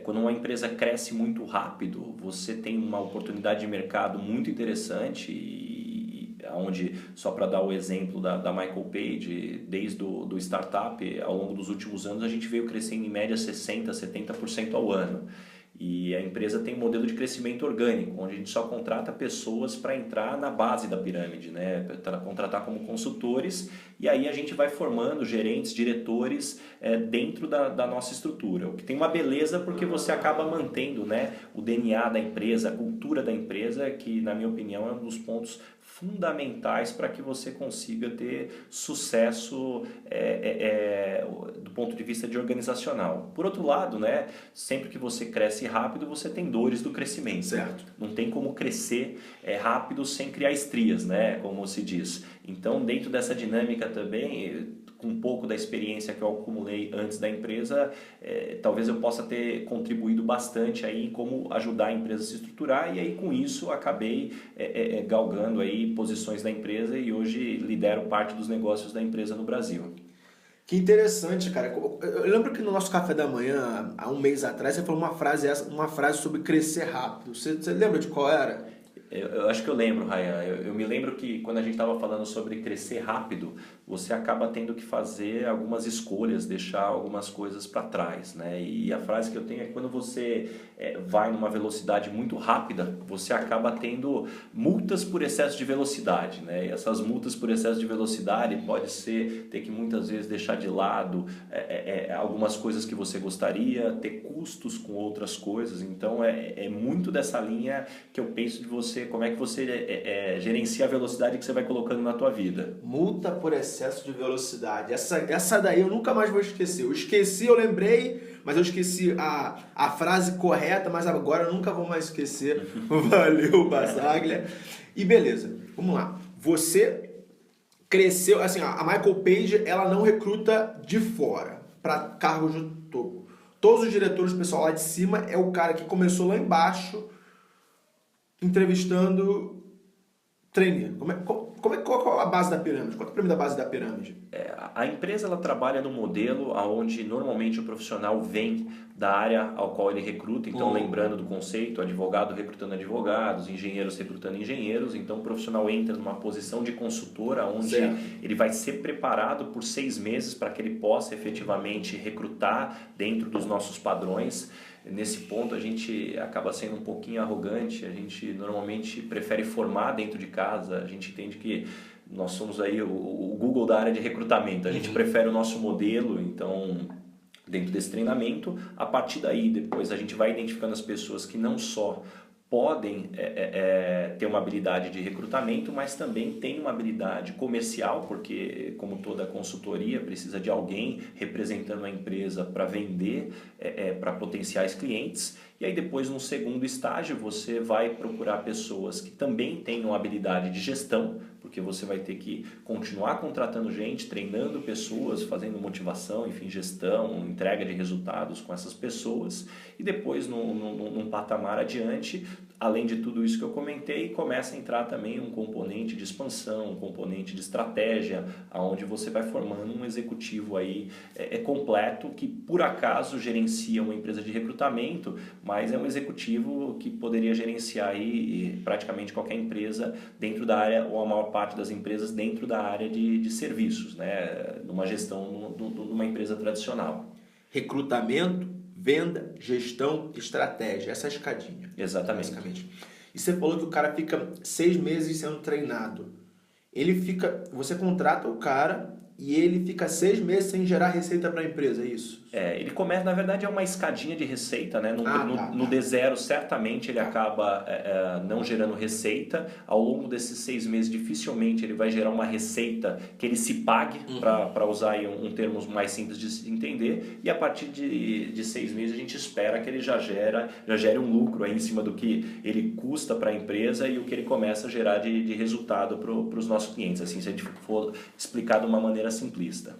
quando uma empresa cresce muito rápido, você tem uma oportunidade de mercado muito interessante, e onde, só para dar o exemplo da Michael Page, desde do startup, ao longo dos últimos anos, a gente veio crescendo em média 60%, 70% ao ano. E a empresa tem um modelo de crescimento orgânico, onde a gente só contrata pessoas para entrar na base da pirâmide, né? Para contratar como consultores, e aí a gente vai formando gerentes, diretores dentro da nossa estrutura. O que tem uma beleza porque você acaba mantendo, né, o DNA da empresa, a cultura da empresa, que na minha opinião é um dos pontos fundamentais para que você consiga ter sucesso do ponto de vista de organizacional. Por outro lado, né, sempre que você cresce rápido, você tem dores do crescimento. Certo. Não tem como crescer rápido sem criar estrias, né? Como se diz. Então, dentro dessa dinâmica também, com um pouco da experiência que eu acumulei antes da empresa, talvez eu possa ter contribuído bastante aí em como ajudar a empresa a se estruturar, e aí com isso acabei galgando aí posições da empresa e hoje lidero parte dos negócios da empresa no Brasil. Que interessante, cara. Eu lembro que no nosso café da manhã, há um mês atrás, você falou uma frase sobre crescer rápido. Você lembra de qual era? Eu acho que eu lembro, Rayan. Eu me lembro que quando a gente estava falando sobre crescer rápido, você acaba tendo que fazer algumas escolhas, deixar algumas coisas para trás, né? E a frase que eu tenho é que quando você vai numa velocidade muito rápida, você acaba tendo multas por excesso de velocidade, né? E essas multas por excesso de velocidade pode ser ter que muitas vezes deixar de lado algumas coisas que você gostaria, ter custos com outras coisas. Então é muito dessa linha que eu penso de você, como é que você gerencia a velocidade que você vai colocando na tua vida. Multa por excesso de velocidade. Essa daí eu nunca mais vou esquecer. Eu lembrei, mas eu esqueci a frase correta, mas agora eu nunca vou mais esquecer. Valeu, Basaglia. E beleza, vamos lá. Você cresceu, assim, a Michael Page, ela não recruta de fora para cargos de topo. Todos os diretores, o pessoal lá de cima, é o cara que começou lá embaixo entrevistando trainee. Qual é a base da pirâmide? Qual é a pirâmide da base da pirâmide? A empresa ela trabalha no modelo onde normalmente o profissional vem da área ao qual ele recruta. Então, lembrando do conceito, advogado recrutando advogados, engenheiros recrutando engenheiros. Então, o profissional entra numa posição de consultora onde ele vai ser preparado por 6 meses para que ele possa efetivamente recrutar dentro dos nossos padrões. Nesse ponto a gente acaba sendo um pouquinho arrogante, a gente normalmente prefere formar dentro de casa, a gente entende que nós somos aí o Google da área de recrutamento, a gente prefere o nosso modelo, então dentro desse treinamento, a partir daí depois a gente vai identificando as pessoas que não só podem ter uma habilidade de recrutamento, mas também tem uma habilidade comercial, porque como toda consultoria precisa de alguém representando a empresa para vender para potenciais clientes. E aí depois, num segundo estágio, você vai procurar pessoas que também tenham habilidade de gestão, porque você vai ter que continuar contratando gente, treinando pessoas, fazendo motivação, enfim, gestão, entrega de resultados com essas pessoas. E depois, num patamar adiante, além de tudo isso que eu comentei, começa a entrar também um componente de expansão, um componente de estratégia, onde você vai formando um executivo aí completo que, por acaso, gerencia uma empresa de recrutamento, mas é um executivo que poderia gerenciar aí praticamente qualquer empresa dentro da área, ou a maior parte das empresas dentro da área de serviços, né? Numa gestão numa empresa tradicional. Recrutamento, venda, gestão, estratégia. Essa é a escadinha. Exatamente. Basicamente. E você falou que o cara fica 6 meses sendo treinado. Você contrata o cara e ele fica 6 meses sem gerar receita para a empresa, é isso? Ele começa, na verdade, é uma escadinha de receita, né? No D0, certamente ele acaba não gerando receita. Ao longo desses 6 meses, dificilmente ele vai gerar uma receita que ele se pague, para usar aí um termo mais simples de se entender. E a partir de 6 meses, a gente espera que ele já gere um lucro aí em cima do que ele custa para a empresa e o que ele começa a gerar de resultado para os nossos clientes, assim, se a gente for explicar de uma maneira simplista.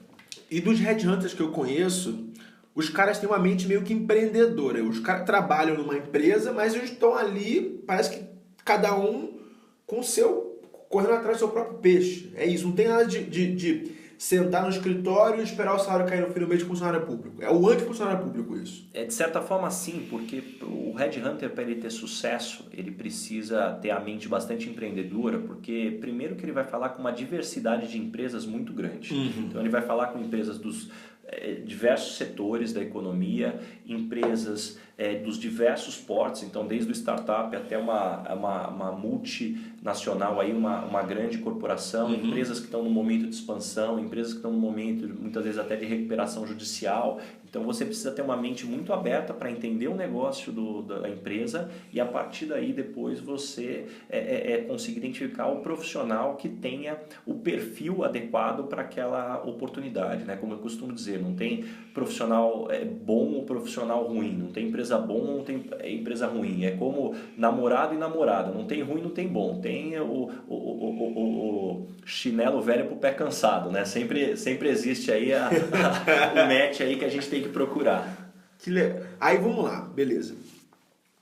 E dos headhunters que eu conheço, os caras têm uma mente meio que empreendedora. Os caras trabalham numa empresa, mas eles estão ali, parece que cada um com o seu, correndo atrás do seu próprio peixe. É isso, não tem nada de sentar no escritório e esperar o salário cair no fim do mês de funcionário público. É o antifuncionário público isso. De certa forma sim, porque o headhunter, para ele ter sucesso, ele precisa ter a mente bastante empreendedora, porque primeiro que ele vai falar com uma diversidade de empresas muito grande. Então ele vai falar com empresas dos diversos setores da economia, empresas dos diversos portes, então desde o startup até uma multinacional, aí uma grande corporação, empresas que estão no momento de expansão, empresas que estão no momento, muitas vezes até de recuperação judicial. Então você precisa ter uma mente muito aberta para entender o negócio da empresa e a partir daí depois você conseguir identificar o profissional que tenha o perfil adequado para aquela oportunidade, né? Como eu costumo dizer, não tem profissional bom ou profissional ruim, não tem empresa empresa bom, não tem empresa ruim. É como namorado e namorada. Não tem ruim, não tem bom. Tem o chinelo velho pro pé cansado, né? Sempre existe aí o match aí que a gente tem que procurar. Aí vamos lá, beleza.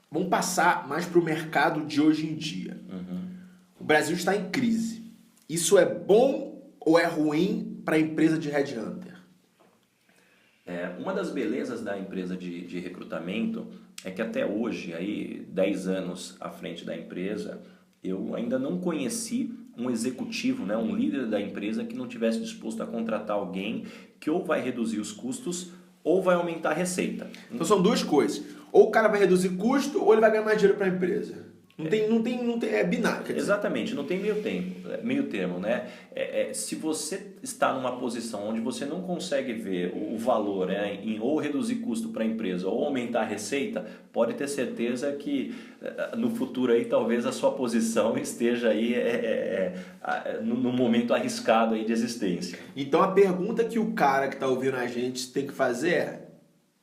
Vamos passar mais pro mercado de hoje em dia. O Brasil está em crise. Isso é bom ou é ruim para a empresa de headhunter? Uma das belezas da empresa de recrutamento é que até hoje, aí 10 anos à frente da empresa, eu ainda não conheci um executivo, né, um líder da empresa que não tivesse disposto a contratar alguém que ou vai reduzir os custos ou vai aumentar a receita. Então são duas coisas. Ou o cara vai reduzir custo ou ele vai ganhar mais dinheiro para a empresa. Não tem, é binário. Quer dizer. Exatamente, não tem meio termo, né? Se você está numa posição onde você não consegue ver o valor, né, em ou reduzir custo para a empresa ou aumentar a receita, pode ter certeza que no futuro aí talvez a sua posição esteja aí num momento arriscado aí de existência. Então a pergunta que o cara que está ouvindo a gente tem que fazer é: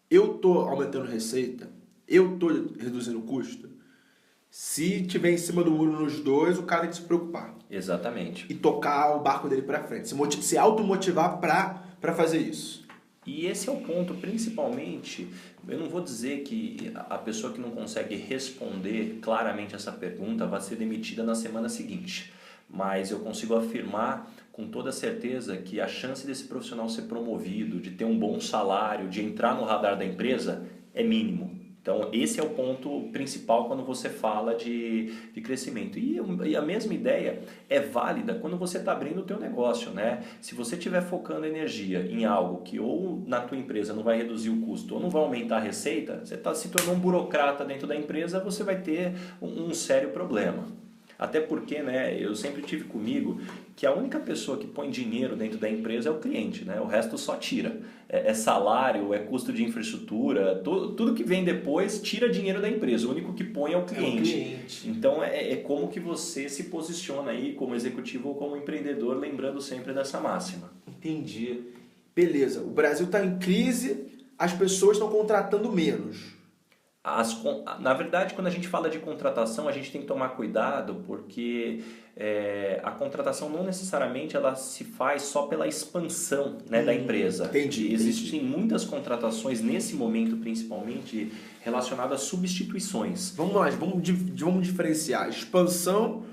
eu estou aumentando receita? Eu estou reduzindo custo? Se tiver em cima do muro nos dois, o cara tem que se preocupar. Exatamente. E tocar o barco dele para frente. Se automotivar para fazer isso. E esse é o ponto, principalmente, eu não vou dizer que a pessoa que não consegue responder claramente essa pergunta vai ser demitida na semana seguinte. Mas eu consigo afirmar com toda certeza que a chance desse profissional ser promovido, de ter um bom salário, de entrar no radar da empresa, é mínimo. Então, esse é o ponto principal quando você fala de crescimento. E a mesma ideia é válida quando você está abrindo o teu negócio, né? Se você estiver focando energia em algo que ou na tua empresa não vai reduzir o custo ou não vai aumentar a receita, você está se tornando um burocrata dentro da empresa, você vai ter um sério problema. Até porque, né, eu sempre tive comigo que a única pessoa que põe dinheiro dentro da empresa é o cliente, né? O resto só tira. É salário, é custo de infraestrutura, tudo que vem depois tira dinheiro da empresa. O único que põe é o cliente. Então é como que você se posiciona aí como executivo ou como empreendedor, lembrando sempre dessa máxima. Entendi. Beleza, o Brasil está em crise, as pessoas estão contratando menos. Na verdade, quando a gente fala de contratação, a gente tem que tomar cuidado porque a contratação não necessariamente ela se faz só pela expansão, né, da empresa. Entendi. Existem muitas contratações, nesse momento principalmente, relacionadas a substituições. Vamos lá, vamos diferenciar. A expansão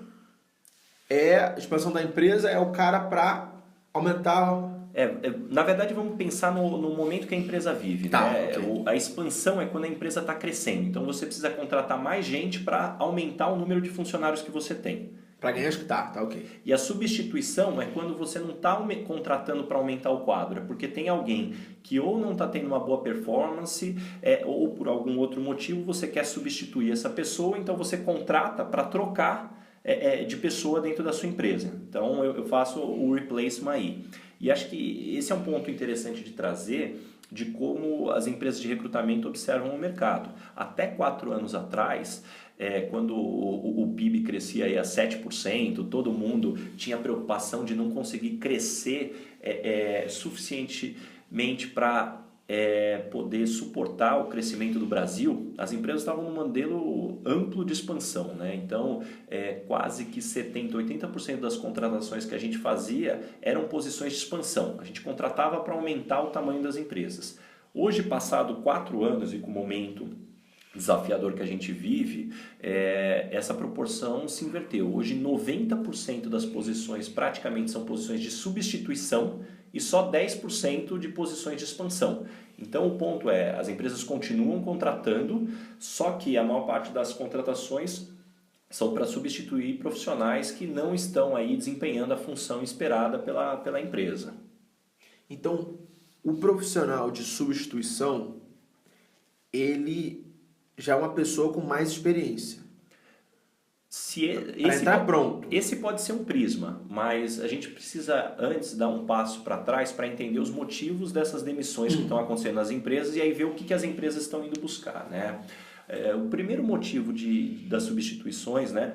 da empresa é o cara para aumentar... Na verdade, vamos pensar no momento que a empresa vive. Tá, né? okay. A expansão é quando a empresa está crescendo. Então, você precisa contratar mais gente para aumentar o número de funcionários que você tem. Para ganhar, tá ok. E a substituição é quando você não está contratando para aumentar o quadro. É porque tem alguém que ou não está tendo uma boa performance ou por algum outro motivo você quer substituir essa pessoa. Então, você contrata para trocar de pessoa dentro da sua empresa. Então, eu faço o replacement aí. E acho que esse é um ponto interessante de trazer de como as empresas de recrutamento observam o mercado. Até 4 anos atrás, quando o PIB crescia aí a 7%, todo mundo tinha preocupação de não conseguir crescer suficientemente para poder suportar o crescimento do Brasil. As empresas estavam num modelo amplo de expansão, né? Então, quase que 70%, 80% das contratações que a gente fazia eram posições de expansão. A gente contratava para aumentar o tamanho das empresas. Hoje, passado 4 anos e com o momento desafiador que a gente vive, essa proporção se inverteu. Hoje, 90% das posições praticamente são posições de substituição e só 10% de posições de expansão. Então o ponto as empresas continuam contratando, só que a maior parte das contratações são para substituir profissionais que não estão aí desempenhando a função esperada pela empresa. Então, o profissional de substituição, ele já é uma pessoa com mais experiência. Esse pode ser um prisma, mas a gente precisa antes dar um passo para trás para entender os motivos dessas demissões que estão acontecendo nas empresas e aí ver o que as empresas estão indo buscar, né? O primeiro motivo das substituições, né,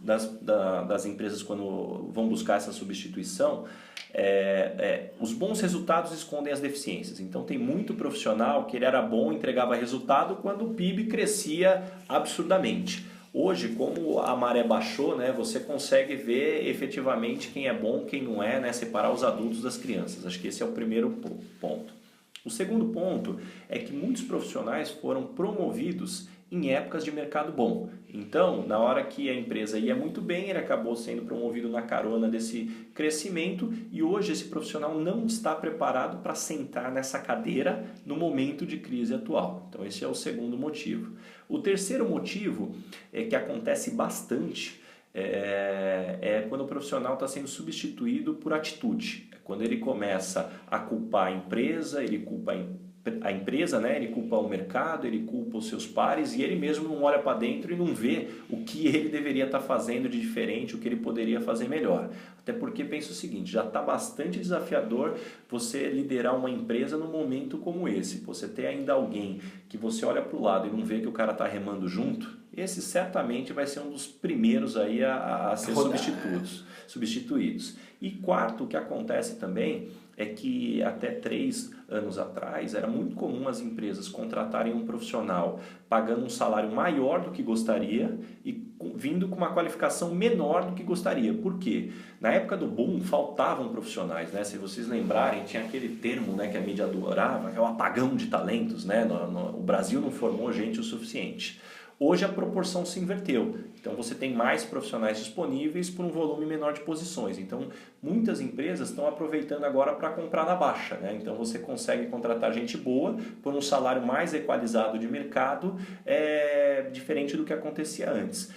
das empresas quando vão buscar essa substituição, os bons resultados escondem as deficiências. Então tem muito profissional que ele era bom, entregava resultado quando o PIB crescia absurdamente. Hoje, como a maré baixou, né, você consegue ver efetivamente quem é bom, quem não é, né, separar os adultos das crianças. Acho que esse é o primeiro ponto. O segundo ponto é que muitos profissionais foram promovidos em épocas de mercado bom. Então, na hora que a empresa ia muito bem, ele acabou sendo promovido na carona desse crescimento e hoje esse profissional não está preparado para sentar nessa cadeira no momento de crise atual. Então, esse é o segundo motivo. O terceiro motivo é que acontece bastante quando o profissional está sendo substituído por atitude. É quando ele começa a culpar a empresa, ele culpa a empresa, né? Ele culpa o mercado, ele culpa os seus pares e ele mesmo não olha para dentro e não vê o que ele deveria estar fazendo de diferente, o que ele poderia fazer melhor. Até porque pensa o seguinte, já está bastante desafiador você liderar uma empresa num momento como esse. Você ter ainda alguém que você olha para o lado e não vê que o cara está remando junto, esse certamente vai ser um dos primeiros aí a ser substituídos. E quarto, o que acontece também é que até 3 anos atrás era muito comum as empresas contratarem um profissional pagando um salário maior do que gostaria e vindo com uma qualificação menor do que gostaria. Por quê? Na época do boom faltavam profissionais, né? Se vocês lembrarem, tinha aquele termo, né, que a mídia adorava, que é o apagão de talentos, né? O Brasil não formou gente o suficiente. Hoje a proporção se inverteu, então você tem mais profissionais disponíveis por um volume menor de posições. Então muitas empresas estão aproveitando agora para comprar na baixa, né? Então você consegue contratar gente boa por um salário mais equalizado de mercado, diferente do que acontecia antes.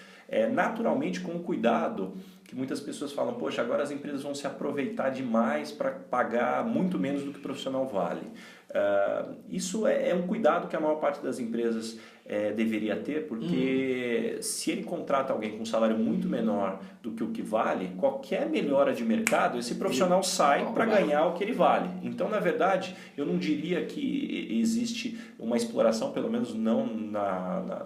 Naturalmente com cuidado, que muitas pessoas falam, poxa, agora as empresas vão se aproveitar demais para pagar muito menos do que o profissional vale. Isso é um cuidado que a maior parte das empresas deveria ter, porque se ele contrata alguém com um salário muito menor do que o que vale, qualquer melhora de mercado, esse profissional sai para ganhar o que ele vale. Então, na verdade, eu não diria que existe uma exploração, pelo menos não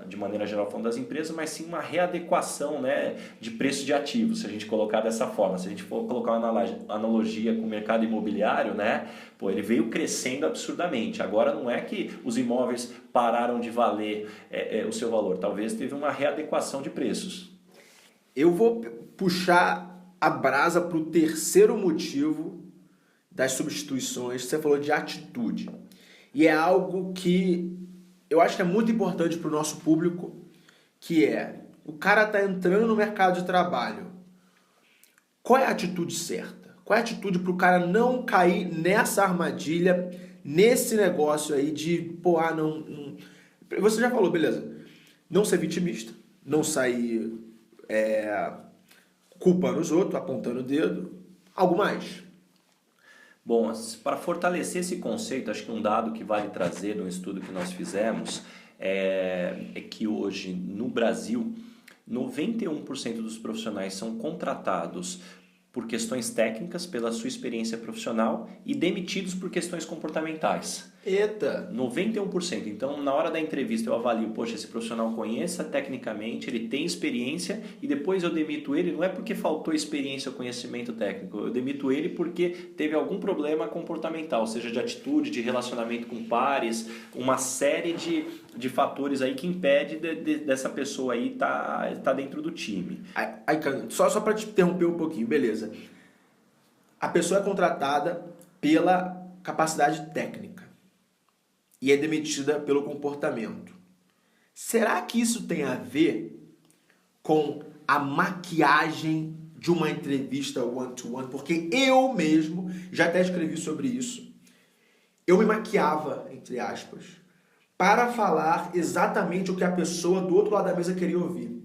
de maneira geral falando das empresas, mas sim uma readequação, né, de preço de ativos, se a gente colocar dessa forma. Se a gente for colocar uma analogia com o mercado imobiliário, né, ele veio crescendo absurdamente. Agora não é que os imóveis pararam de valer o seu valor. Talvez teve uma readequação de preços. Eu vou puxar a brasa para o terceiro motivo das substituições. Você falou de atitude. E é algo que eu acho que é muito importante para o nosso público, que é, o cara está entrando no mercado de trabalho. Qual é a atitude certa? Qual é a atitude para o cara não cair nessa armadilha, nesse negócio aí de, não... Você já falou, beleza. Não ser vitimista, não sair culpando os outros, apontando o dedo. Algo mais? Bom, para fortalecer esse conceito, acho que um dado que vale trazer no estudo que nós fizemos é que hoje, no Brasil, 91% dos profissionais são contratados por questões técnicas, pela sua experiência profissional e demitidos por questões comportamentais. Eita! 91%. Então, na hora da entrevista eu avalio, poxa, esse profissional conheça tecnicamente, ele tem experiência e depois eu demito ele, não é porque faltou experiência ou conhecimento técnico, eu demito ele porque teve algum problema comportamental, seja de atitude, de relacionamento com pares, uma série de fatores aí que impede dessa pessoa aí tá dentro do time. Só para te interromper um pouquinho, beleza. A pessoa é contratada pela capacidade técnica e é demitida pelo comportamento. Será que isso tem a ver com a maquiagem de uma entrevista one-to-one? Porque eu mesmo já até escrevi sobre isso. Eu me maquiava, entre aspas, para falar exatamente o que a pessoa do outro lado da mesa queria ouvir.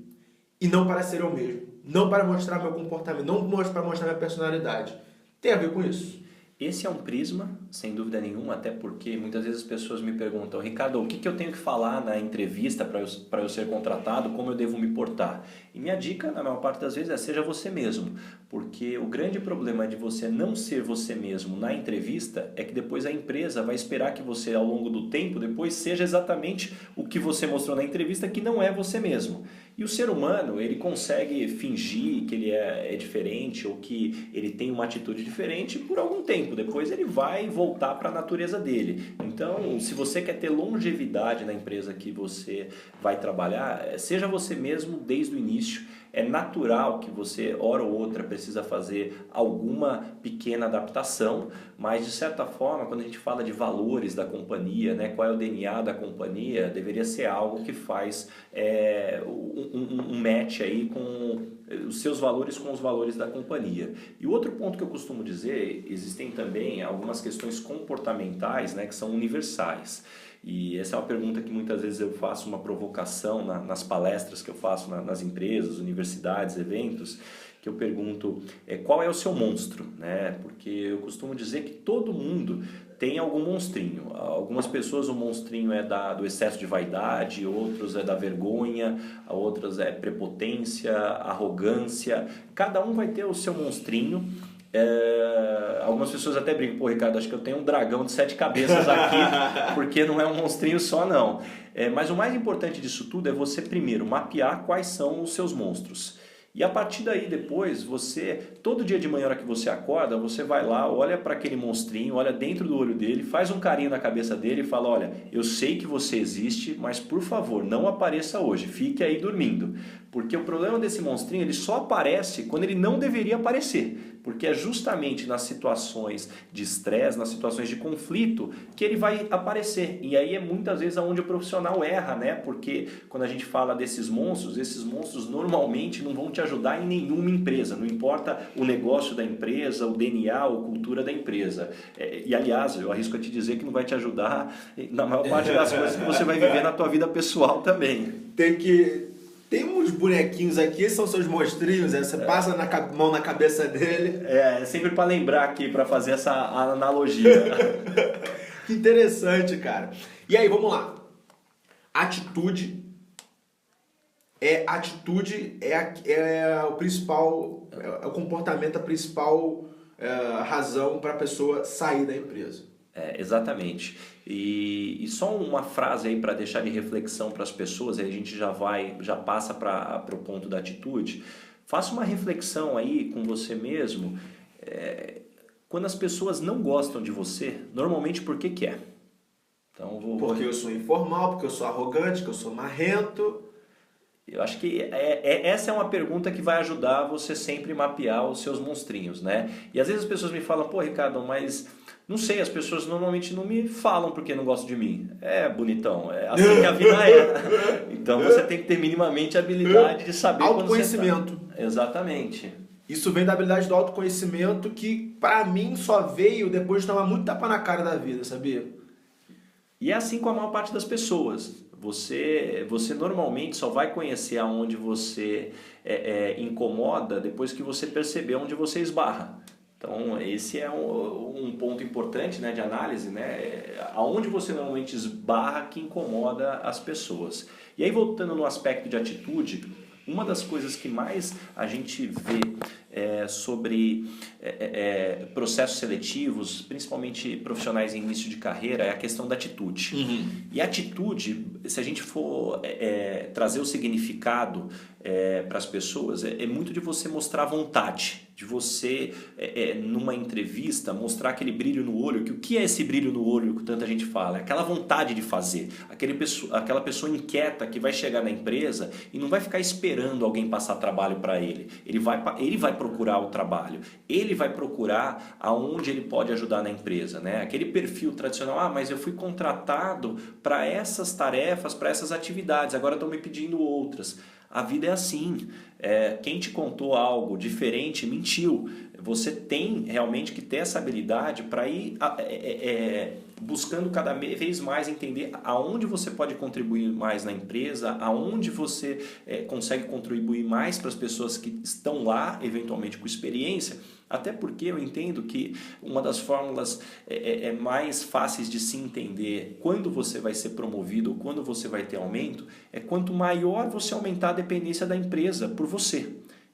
E não para ser eu mesmo. Não para mostrar meu comportamento. Não para mostrar minha personalidade. Tem a ver com isso? Esse é um prisma, sem dúvida nenhuma, até porque muitas vezes as pessoas me perguntam, Ricardo, o que eu tenho que falar na entrevista para eu ser contratado, como eu devo me portar? E minha dica, na maior parte das vezes, seja você mesmo, Porque o grande problema de você não ser você mesmo na entrevista é que depois a empresa vai esperar que você, ao longo do tempo, depois seja exatamente o que você mostrou na entrevista, que não é você mesmo. E o ser humano, ele consegue fingir que ele é diferente ou que ele tem uma atitude diferente por algum tempo. Depois ele vai voltar para a natureza dele. Então, se você quer ter longevidade na empresa que você vai trabalhar, seja você mesmo desde o início. É natural que você, hora ou outra, precisa fazer alguma pequena adaptação, mas de certa forma, quando a gente fala de valores da companhia, né, qual é o DNA da companhia, deveria ser algo que faz um match aí com os seus valores com os valores da companhia. E o outro ponto que eu costumo dizer, existem também algumas questões comportamentais, né, que são universais. E essa é uma pergunta que muitas vezes eu faço uma provocação nas palestras que eu faço nas empresas, universidades, eventos, que eu pergunto qual é o seu monstro, né? Porque eu costumo dizer que todo mundo tem algum monstrinho. Algumas pessoas o monstrinho é do excesso de vaidade, outros é da vergonha, outros é prepotência, arrogância. Cada um vai ter o seu monstrinho. Algumas pessoas até brincam, pô, Ricardo, acho que eu tenho um dragão de 7 cabeças aqui, porque não é um monstrinho só, não. Mas o mais importante disso tudo é você primeiro mapear quais são os seus monstros. E a partir daí depois, você, todo dia de manhã, na hora que você acorda, você vai lá, olha para aquele monstrinho, olha dentro do olho dele, faz um carinho na cabeça dele e fala, olha, eu sei que você existe, mas por favor, não apareça hoje, fique aí dormindo. Porque o problema desse monstrinho, ele só aparece quando ele não deveria aparecer. Porque é justamente nas situações de estresse, nas situações de conflito, que ele vai aparecer. E aí é muitas vezes onde o profissional erra, né? Porque quando a gente fala desses monstros, esses monstros normalmente não vão te ajudar em nenhuma empresa. Não importa o negócio da empresa, o DNA ou cultura da empresa. E aliás, eu arrisco a te dizer que não vai te ajudar na maior parte das coisas que você vai viver na tua vida pessoal também. Tem uns bonequinhos aqui, são seus monstrinhos, você passa a mão na cabeça dele. É sempre para lembrar aqui, para fazer essa analogia. Que interessante, cara. E aí, vamos lá. Atitude é o principal, é o comportamento, a principal razão para a pessoa sair da empresa. Exatamente. E só uma frase aí para deixar de reflexão para as pessoas, aí a gente já passa para o ponto da atitude. Faça uma reflexão aí com você mesmo. Quando as pessoas não gostam de você, normalmente por que é? Então, porque eu sou informal, porque eu sou arrogante, porque eu sou marrento. Eu acho que essa é uma pergunta que vai ajudar você sempre mapear os seus monstrinhos, né? E às vezes as pessoas me falam, pô, Ricardo, mas não sei, as pessoas normalmente não me falam porque não gostam de mim. bonitão, é assim que a vida é. Então você tem que ter minimamente a habilidade de saber autoconhecimento. Quando você tá. Exatamente. Isso vem da habilidade do autoconhecimento que pra mim só veio depois de tomar muito tapa na cara da vida, sabia? E é assim com a maior parte das pessoas. Você normalmente só vai conhecer aonde você incomoda depois que você perceber onde você esbarra. Então, esse é um ponto importante, né, de análise, né? Aonde você normalmente esbarra que incomoda as pessoas. E aí, voltando no aspecto de atitude, uma das coisas que mais a gente vê sobre processos seletivos, principalmente profissionais em início de carreira, é a questão da atitude. Uhum. E a atitude, se a gente for trazer o significado para as pessoas, é muito de você mostrar vontade, de você, numa entrevista, mostrar aquele brilho no olho. Que o que é esse brilho no olho que tanta gente fala? É aquela vontade de fazer, aquela pessoa inquieta que vai chegar na empresa e não vai ficar esperando alguém passar trabalho para ele. Ele vai procurar o trabalho, ele vai procurar aonde ele pode ajudar na empresa, né? Aquele perfil tradicional, mas eu fui contratado para essas tarefas, para essas atividades, agora estão me pedindo outras. A vida é assim. Quem te contou algo diferente mentiu. Você tem realmente que ter essa habilidade para ir buscando cada vez mais entender aonde você pode contribuir mais na empresa, aonde você consegue contribuir mais para as pessoas que estão lá, eventualmente com experiência. Até porque eu entendo que uma das fórmulas mais fáceis de se entender quando você vai ser promovido ou quando você vai ter aumento é quanto maior você aumentar a dependência da empresa por você.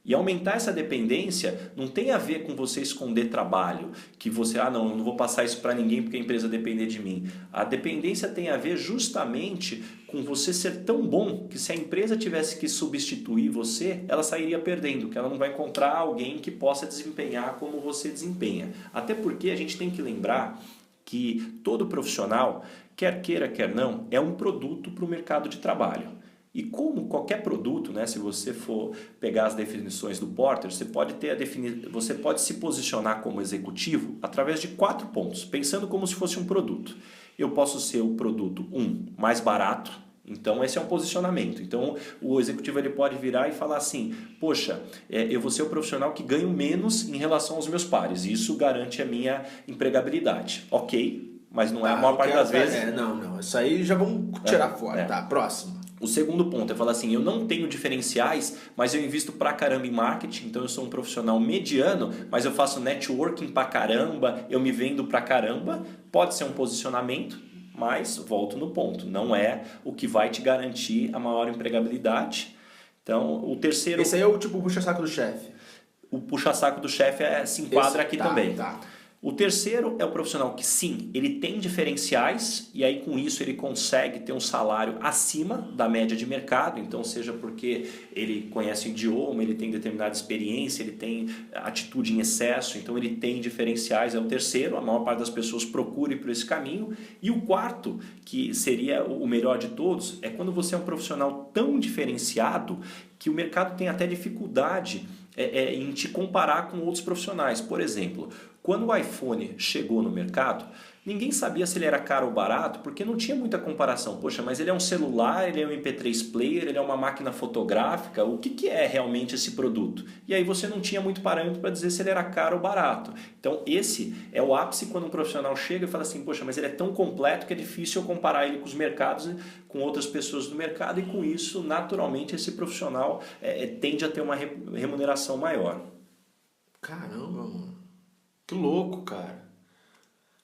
E aumentar essa dependência não tem a ver com você esconder trabalho, que você, não, eu não vou passar isso para ninguém porque a empresa depender de mim. A dependência tem a ver justamente com você ser tão bom que se a empresa tivesse que substituir você, ela sairia perdendo, que ela não vai encontrar alguém que possa desempenhar como você desempenha. Até porque a gente tem que lembrar que todo profissional, quer queira, quer não, é um produto para o mercado de trabalho. E como qualquer produto, né, se você for pegar as definições do Porter, você pode se posicionar como executivo através de 4 pontos, pensando como se fosse um produto. Eu posso ser o produto, mais barato, então esse é um posicionamento. Então o executivo ele pode virar e falar assim, poxa, eu vou ser o profissional que ganho menos em relação aos meus pares, isso garante a minha empregabilidade. Ok, mas não é a maior parte das vezes. Não, isso aí já vamos tirar fora, tá? Próximo. O segundo ponto é falar assim, eu não tenho diferenciais, mas eu invisto pra caramba em marketing, então eu sou um profissional mediano, mas eu faço networking pra caramba, eu me vendo pra caramba, pode ser um posicionamento, mas volto no ponto, não é o que vai te garantir a maior empregabilidade. Então, o terceiro... Esse aí é o tipo puxa-saco do chefe. O puxa-saco do chefe se enquadra aqui também. Tá. O terceiro é o profissional que sim, ele tem diferenciais e aí com isso ele consegue ter um salário acima da média de mercado, então seja porque ele conhece o idioma, ele tem determinada experiência, ele tem atitude em excesso, então ele tem diferenciais, é o terceiro, a maior parte das pessoas procura ir por esse caminho. E o quarto, que seria o melhor de todos, é quando você é um profissional tão diferenciado que o mercado tem até dificuldade em te comparar com outros profissionais. Por exemplo, quando o iPhone chegou no mercado, ninguém sabia se ele era caro ou barato, porque não tinha muita comparação. Poxa, mas ele é um celular, ele é um MP3 player, ele é uma máquina fotográfica, o que é realmente esse produto? E aí você não tinha muito parâmetro para dizer se ele era caro ou barato. Então esse é o ápice quando um profissional chega e fala assim, poxa, mas ele é tão completo que é difícil eu comparar ele com os mercados, com outras pessoas do mercado, e com isso, naturalmente, esse profissional tende a ter uma remuneração maior. Caramba, mano. Que louco, cara.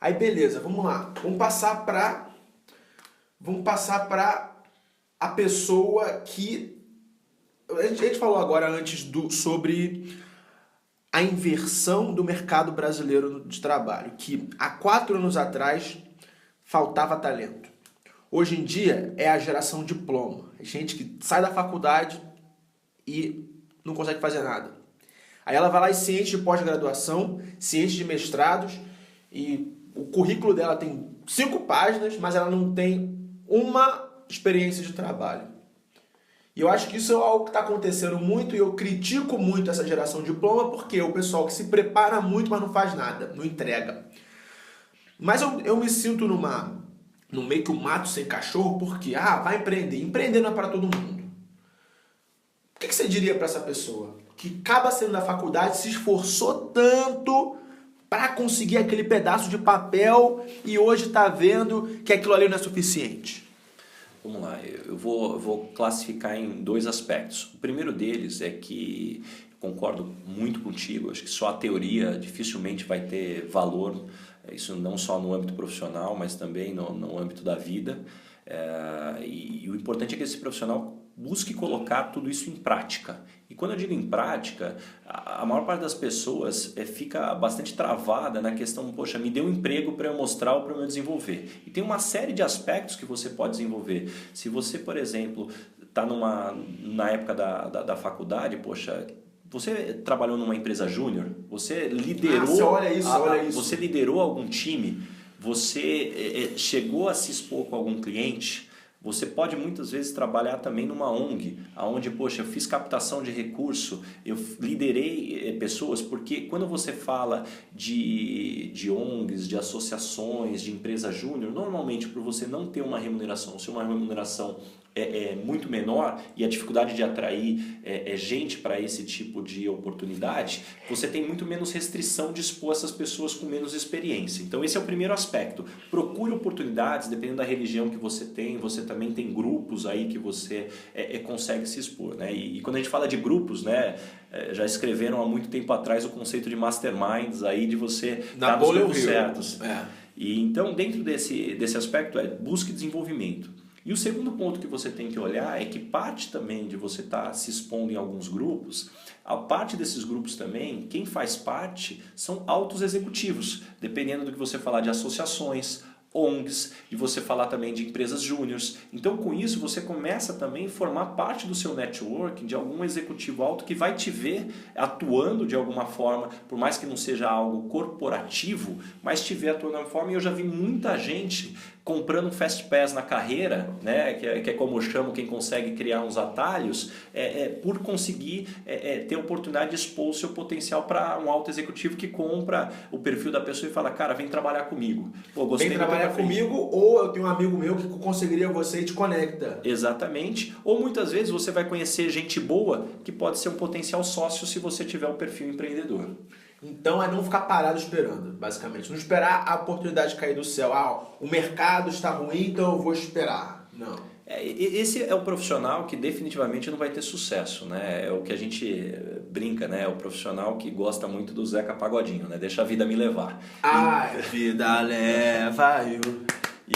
Aí beleza, vamos lá. Vamos passar para a pessoa que... A gente falou agora antes sobre a inversão do mercado brasileiro de trabalho, que há 4 anos atrás faltava talento. Hoje em dia é a geração diploma. É gente que sai da faculdade e não consegue fazer nada. Aí ela vai lá e se enche de pós-graduação, se enche de mestrados, e o currículo dela tem 5 páginas, mas ela não tem uma experiência de trabalho. E eu acho que isso é algo que está acontecendo muito, e eu critico muito essa geração diploma, porque é o pessoal que se prepara muito, mas não faz nada, não entrega. Mas eu me sinto no meio que um mato sem cachorro, porque vai empreender. Empreender não é para todo mundo. O que você diria para essa pessoa que acaba saindo da faculdade, se esforçou tanto para conseguir aquele pedaço de papel e hoje está vendo que aquilo ali não é suficiente? Vamos lá, eu vou classificar em 2 aspectos. O primeiro deles é que, concordo muito contigo, acho que só a teoria dificilmente vai ter valor, isso não só no âmbito profissional, mas também no âmbito da vida. E o importante é que esse profissional busque colocar tudo isso em prática. E quando eu digo em prática, a maior parte das pessoas fica bastante travada na questão, poxa, me dê um emprego para eu mostrar ou para eu desenvolver. E tem uma série de aspectos que você pode desenvolver. Se você, por exemplo, está na época da faculdade, poxa, você trabalhou numa empresa júnior, você liderou... olha isso. Você liderou algum time, você chegou a se expor com algum cliente. Você pode muitas vezes trabalhar também numa ONG, onde, poxa, eu fiz captação de recurso, eu liderei pessoas, porque quando você fala de ONGs, de associações, de empresa júnior, normalmente por você não ter uma remuneração, se uma remuneração é muito menor e a dificuldade de atrair gente para esse tipo de oportunidade, você tem muito menos restrição de expor essas pessoas com menos experiência. Então esse é o primeiro aspecto. Procure oportunidades, dependendo da religião que você também tem grupos aí que você consegue se expor, né? E quando a gente fala de grupos, né, já escreveram há muito tempo atrás o conceito de masterminds aí, de você estar nos grupos certos. E então dentro desse aspecto busque desenvolvimento. E o segundo ponto que você tem que olhar é que parte também de você estar se expondo em alguns grupos, a parte desses grupos também, quem faz parte são altos executivos, dependendo do que você falar de associações, ONGs, de você falar também de empresas júniores. Então, com isso, você começa também a formar parte do seu network de algum executivo alto que vai te ver atuando de alguma forma, por mais que não seja algo corporativo, mas te ver atuando de alguma forma. E eu já vi muita gente comprando um fast pass na carreira, né, que é como eu chamo quem consegue criar uns atalhos, por conseguir ter a oportunidade de expor o seu potencial para um alto executivo que compra o perfil da pessoa e fala, cara, vem trabalhar comigo. Pô, gostei, vem trabalhar comigo, ou eu tenho um amigo meu que conseguiria você e te conecta. Exatamente. Ou muitas vezes você vai conhecer gente boa que pode ser um potencial sócio se você tiver um perfil empreendedor. Então é não ficar parado esperando, basicamente. Não esperar a oportunidade cair do céu. Ah, o mercado está ruim, então eu vou esperar. Não. Esse é o profissional que definitivamente não vai ter sucesso, né? É o que a gente brinca, né? É o profissional que gosta muito do Zeca Pagodinho, né? Deixa a vida me levar. A vida leva eu...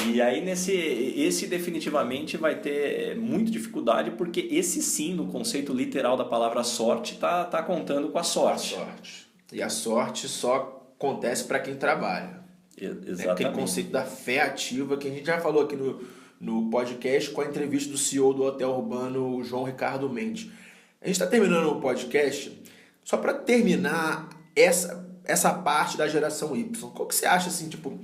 E aí esse definitivamente vai ter muita dificuldade, porque esse sim, no conceito literal da palavra sorte, tá contando com a sorte. E a sorte só acontece para quem trabalha. Exatamente. É aquele conceito da fé ativa que a gente já falou aqui no podcast com a entrevista do CEO do Hotel Urbano, o João Ricardo Mendes. A gente está terminando o podcast, só para terminar essa parte da geração Y. Qual que você acha, assim, tipo...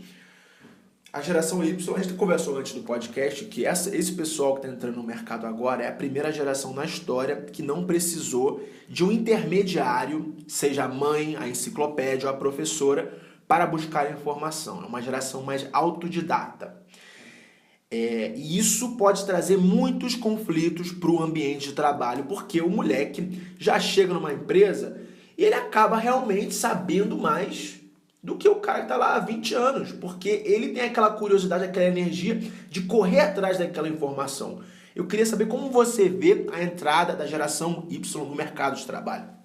A geração Y, a gente conversou antes do podcast que esse pessoal que está entrando no mercado agora é a primeira geração na história que não precisou de um intermediário, seja a mãe, a enciclopédia ou a professora, para buscar informação. É uma geração mais autodidata. E isso pode trazer muitos conflitos para o ambiente de trabalho, porque o moleque já chega numa empresa e ele acaba realmente sabendo mais do que o cara que está lá há 20 anos, porque ele tem aquela curiosidade, aquela energia de correr atrás daquela informação. Eu queria saber como você vê a entrada da geração Y no mercado de trabalho.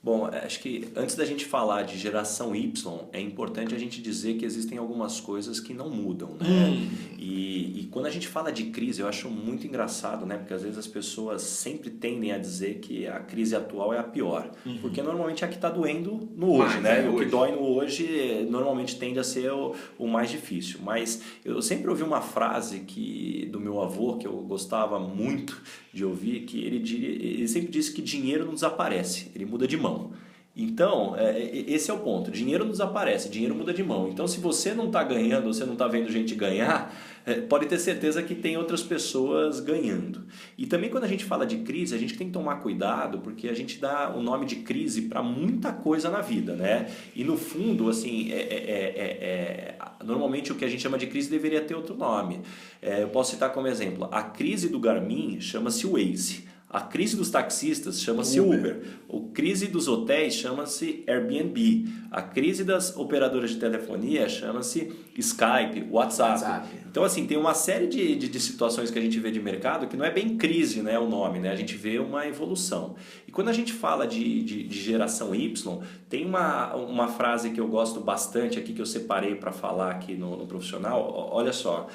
Bom, acho que antes da gente falar de geração Y, é importante a gente dizer que existem algumas coisas que não mudam, né? E quando a gente fala de crise, eu acho muito engraçado, né? Porque às vezes as pessoas sempre tendem a dizer que a crise atual é a pior. Porque normalmente é a que está doendo no hoje, né? E o que dói no hoje normalmente tende a ser o mais difícil. Mas eu sempre ouvi uma frase do meu avô, que eu gostava muito de ouvir, que ele sempre disse que dinheiro não desaparece, ele muda de mão. Então, esse é o ponto. Dinheiro não desaparece, dinheiro muda de mão. Então, se você não está ganhando, você não está vendo gente ganhar, pode ter certeza que tem outras pessoas ganhando. E também quando a gente fala de crise, a gente tem que tomar cuidado, porque a gente dá o nome de crise para muita coisa na vida, né? E no fundo, assim, normalmente o que a gente chama de crise deveria ter outro nome. Eu posso citar como exemplo, a crise do Garmin chama-se Waze. A crise dos taxistas chama-se Uber. A crise dos hotéis chama-se Airbnb. A crise das operadoras de telefonia chama-se Skype, WhatsApp. Então, assim, tem uma série de situações que a gente vê de mercado que não é bem crise, né, o nome, né? A gente vê uma evolução. E quando a gente fala de geração Y, tem uma frase que eu gosto bastante aqui, que eu separei para falar aqui no profissional. Olha só.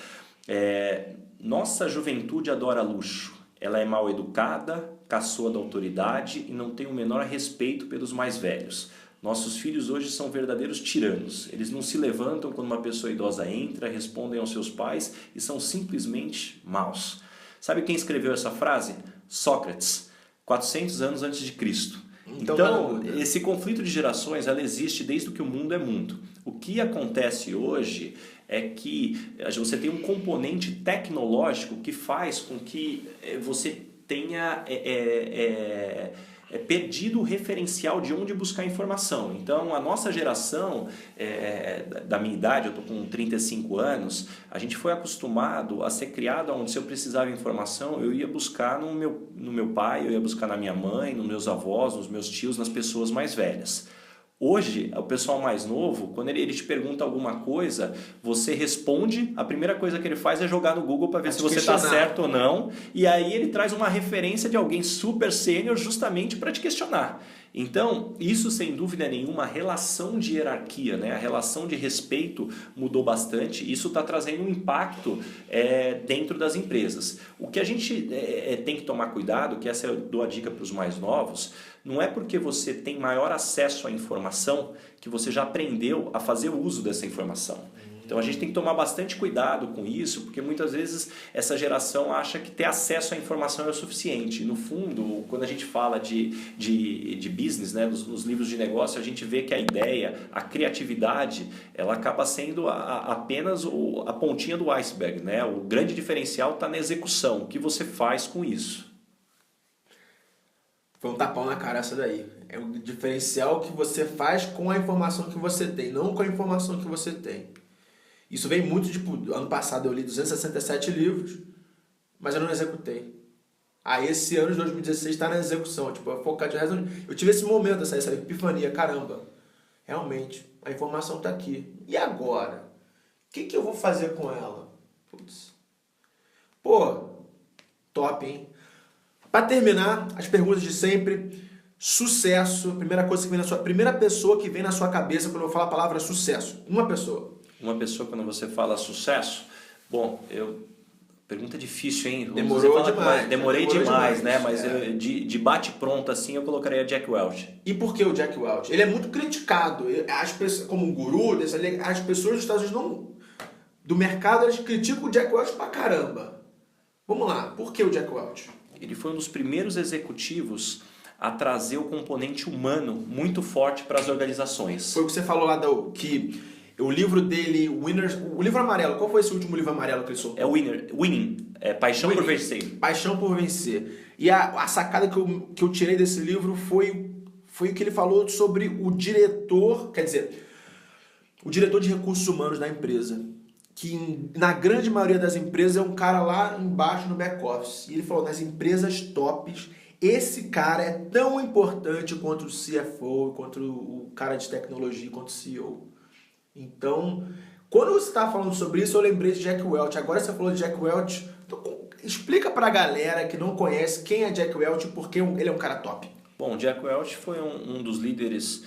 Nossa juventude adora luxo. Ela é mal educada, caçoa da autoridade e não tem o menor respeito pelos mais velhos. Nossos filhos hoje são verdadeiros tiranos. Eles não se levantam quando uma pessoa idosa entra, respondem aos seus pais e são simplesmente maus. Sabe quem escreveu essa frase? Sócrates, 400 anos antes de Cristo. Então esse conflito de gerações ela existe desde que o mundo é mundo. O que acontece hoje é que você tem um componente tecnológico que faz com que você tenha perdido o referencial de onde buscar informação. Então, a nossa geração, da minha idade, eu estou com 35 anos, a gente foi acostumado a ser criado onde se eu precisava de informação, eu ia buscar no meu pai, eu ia buscar na minha mãe, nos meus avós, nos meus tios, nas pessoas mais velhas. Hoje, o pessoal mais novo, quando ele te pergunta alguma coisa, você responde, a primeira coisa que ele faz é jogar no Google para ver se você está certo ou não, e aí ele traz uma referência de alguém super sênior justamente para te questionar. Então, isso sem dúvida nenhuma, a relação de hierarquia, né? A relação de respeito mudou bastante. Isso está trazendo um impacto dentro das empresas. O que a gente tem que tomar cuidado, que essa eu dou a dica para os mais novos, não é porque você tem maior acesso à informação que você já aprendeu a fazer o uso dessa informação. Então a gente tem que tomar bastante cuidado com isso, porque muitas vezes essa geração acha que ter acesso à informação é o suficiente. No fundo, quando a gente fala de business, né, nos livros de negócio, a gente vê que a ideia, a criatividade, ela acaba sendo apenas a pontinha do iceberg, né? O grande diferencial está na execução, o que você faz com isso. Foi um tapão na cara essa daí. É o diferencial que você faz com a informação que você tem, não com a informação que você tem. Isso vem muito, tipo, ano passado eu li 267 livros, mas eu não executei. Aí esse ano de 2016 está na execução, tipo, eu focar de resto. Eu tive esse momento, essa epifania, caramba, realmente, a informação está aqui. E agora? O que eu vou fazer com ela? Putz. Pô, top, hein? Para terminar, as perguntas de sempre. Sucesso, primeira pessoa que vem na sua cabeça quando eu falo a palavra sucesso. Uma pessoa. Uma pessoa, quando você fala sucesso, bom, pergunta difícil, hein? Demorei demais, né? Mas de bate-pronto assim, eu colocaria Jack Welch. E por que o Jack Welch? Ele é muito criticado. As pessoas, como um guru, as pessoas dos Estados Unidos do mercado, eles criticam o Jack Welch pra caramba. Vamos lá, por que o Jack Welch? Ele foi um dos primeiros executivos a trazer o componente humano muito forte para as organizações. Foi o que você falou lá, que o livro dele, o livro amarelo, qual foi esse último livro amarelo que ele soltou? É Winning, Paixão por Vencer. Paixão por Vencer. E a sacada que eu tirei desse livro foi o que ele falou sobre o diretor, quer dizer, o diretor de recursos humanos da empresa, que na grande maioria das empresas é um cara lá embaixo no back-office. E ele falou, nas empresas tops, esse cara é tão importante quanto o CFO, quanto o cara de tecnologia, quanto o CEO. Então, quando você estava falando sobre isso, eu lembrei de Jack Welch. Agora você falou de Jack Welch. Então, explica para a galera que não conhece quem é Jack Welch e por que ele é um cara top. Bom, Jack Welch foi um dos líderes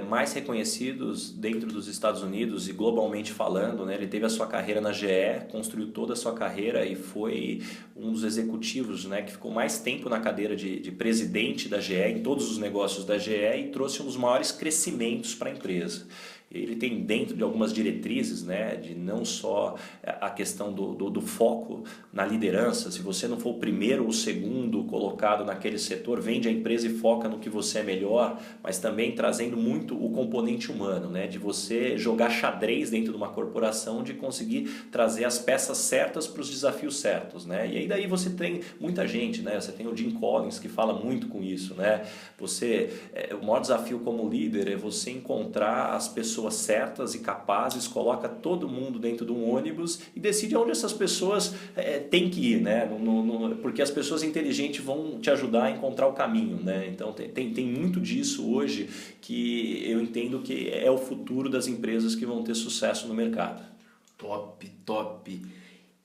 mais reconhecidos dentro dos Estados Unidos e globalmente falando, né? Ele teve a sua carreira na GE, construiu toda a sua carreira e foi um dos executivos, né, que ficou mais tempo na cadeira de presidente da GE, em todos os negócios da GE, e trouxe um dos maiores crescimentos para a empresa. Ele tem dentro de algumas diretrizes, né, de não só a questão do foco na liderança, se você não for o primeiro ou o segundo colocado naquele setor, vende a empresa e foca no que você é melhor, mas também trazendo muito o componente humano, né, de você jogar xadrez dentro de uma corporação, de conseguir trazer as peças certas para os desafios certos, né, e aí daí você tem muita gente, né, você tem o Jim Collins que fala muito com isso, né, o maior desafio como líder é você encontrar as pessoas certas e capazes, coloca todo mundo dentro de um ônibus e decide onde essas pessoas têm que ir, né? Porque as pessoas inteligentes vão te ajudar a encontrar o caminho, né? Então tem muito disso hoje que eu entendo que é o futuro das empresas que vão ter sucesso no mercado. Top.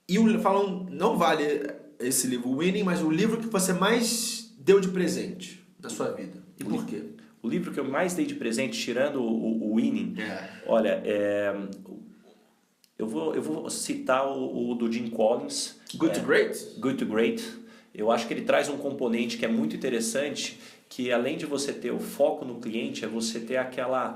E falam, não vale esse livro Winning, mas o livro que você mais deu de presente na sua vida. E por quê? O livro que eu mais dei de presente, tirando o Winning, olha, eu vou citar o do Jim Collins. Good to Great? Good to Great. Eu acho que ele traz um componente que é muito interessante, que além de você ter o foco no cliente, é você ter aquela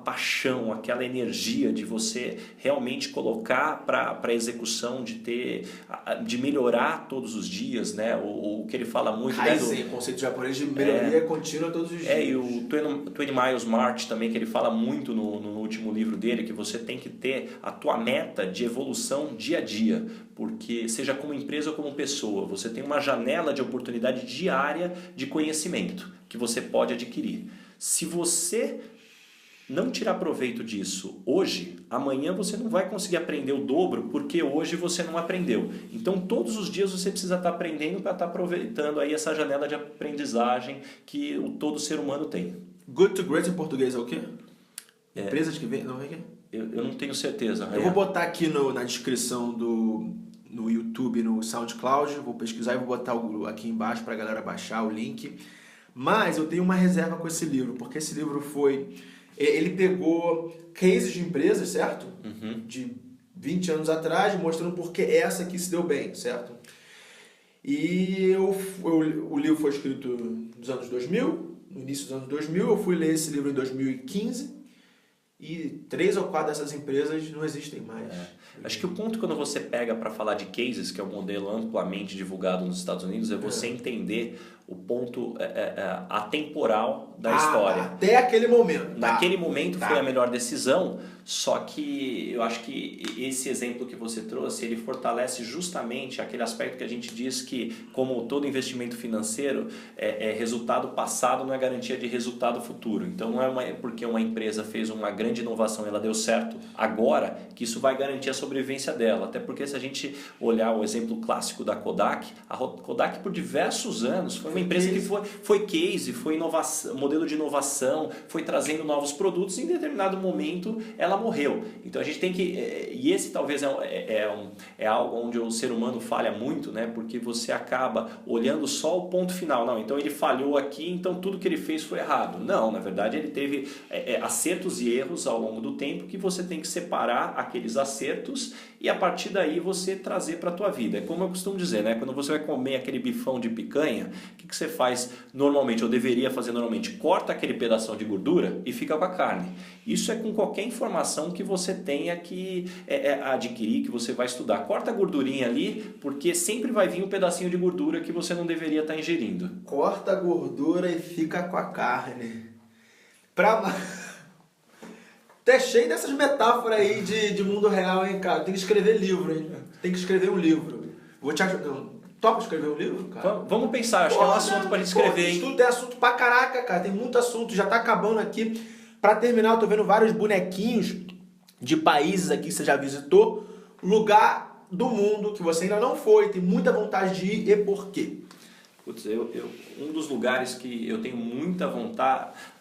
paixão, aquela energia de você realmente colocar para a execução, de melhorar todos os dias, né? O que ele fala muito... Kaizen, conceito japonês de melhoria contínua todos os dias. E o 20 Miles March também, que ele fala muito no último livro dele, que você tem que ter a tua meta de evolução dia a dia, porque seja como empresa ou como pessoa, você tem uma janela de oportunidade diária de conhecimento que você pode adquirir. Se você não tirar proveito disso hoje, amanhã você não vai conseguir aprender o dobro, porque hoje você não aprendeu. Então todos os dias você precisa estar aprendendo para estar aproveitando aí essa janela de aprendizagem que todo ser humano tem. Good to Great em português é o quê? Empresas que vem... Não é quê? Eu não tenho certeza. Eu vou botar aqui na descrição no YouTube, no SoundCloud, vou pesquisar e vou botar aqui embaixo para a galera baixar o link. Mas eu tenho uma reserva com esse livro, porque esse livro ele pegou cases de empresas, certo? De 20 anos atrás, mostrando por que essa aqui se deu bem, certo? E o livro foi escrito nos anos 2000, no início dos anos 2000, eu fui ler esse livro em 2015 e 3 ou 4 dessas empresas não existem mais. Acho que o ponto quando você pega para falar de cases, que é um modelo amplamente divulgado nos Estados Unidos, é você entender o ponto atemporal da história. Até aquele momento. Naquele momento foi a melhor decisão, só que eu acho que esse exemplo que você trouxe, ele fortalece justamente aquele aspecto que a gente diz que, como todo investimento financeiro, resultado passado não é garantia de resultado futuro. Então não é porque uma empresa fez uma grande inovação e ela deu certo agora, que isso vai garantir a sobrevivência dela. Até porque se a gente olhar o exemplo clássico da Kodak, a Kodak por diversos anos foi uma empresa que foi case, foi inovação, modelo de inovação, foi trazendo novos produtos e em determinado momento ela morreu. Então a gente tem que... E esse talvez é algo onde o ser humano falha muito, né? Porque você acaba olhando só o ponto final. Não, então ele falhou aqui, então tudo que ele fez foi errado. Não, na verdade ele teve acertos e erros ao longo do tempo que você tem que separar aqueles acertos e a partir daí você trazer para a tua vida. É como eu costumo dizer, né? Quando você vai comer aquele bifão de picanha, o que você faz normalmente, ou deveria fazer normalmente? Corta aquele pedação de gordura e fica com a carne. Isso é com qualquer informação que você tenha que adquirir, que você vai estudar. Corta a gordurinha ali, porque sempre vai vir um pedacinho de gordura que você não deveria estar ingerindo. Corta a gordura e fica com a carne. Tá cheio dessas metáforas aí de mundo real, hein, cara? Tem que escrever livro, hein? Tem que escrever um livro. Vou te ajudar. Topa escrever um livro, cara? Vamos pensar, acho que é um assunto pra gente escrever, hein? Isso tem assunto pra caraca, cara. Tem muito assunto, já tá acabando aqui. Pra terminar, eu tô vendo vários bonequinhos de países aqui que você já visitou. Lugar do mundo que você ainda não foi, tem muita vontade de ir e por quê? Putz, um dos lugares que eu tenho muita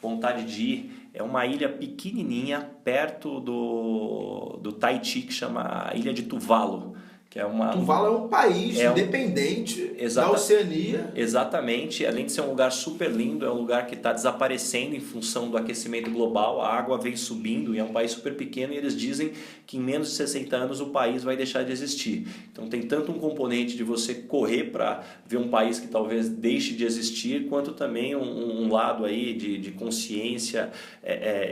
vontade de ir é uma ilha pequenininha perto do Tahiti, que chama a Ilha de Tuvalu. Tuvalu é um país independente da Oceania. Exatamente, além de ser um lugar super lindo, é um lugar que está desaparecendo em função do aquecimento global, a água vem subindo e é um país super pequeno e eles dizem que em menos de 60 anos o país vai deixar de existir. Então tem tanto um componente de você correr para ver um país que talvez deixe de existir, quanto também um lado aí de consciência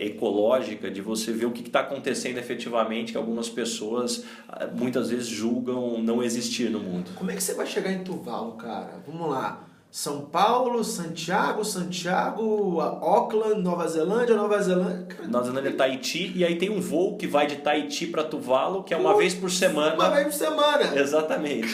ecológica, de você ver o que está acontecendo efetivamente, que algumas pessoas muitas vezes julgam não existir no mundo. Como é que você vai chegar em Tuvalu, cara? Vamos lá. São Paulo, Santiago, Auckland, Nova Zelândia. Nova Zelândia, Tahiti, e aí tem um voo que vai de Tahiti para Tuvalu, que é uma vez por semana. Uma vez por semana. Exatamente.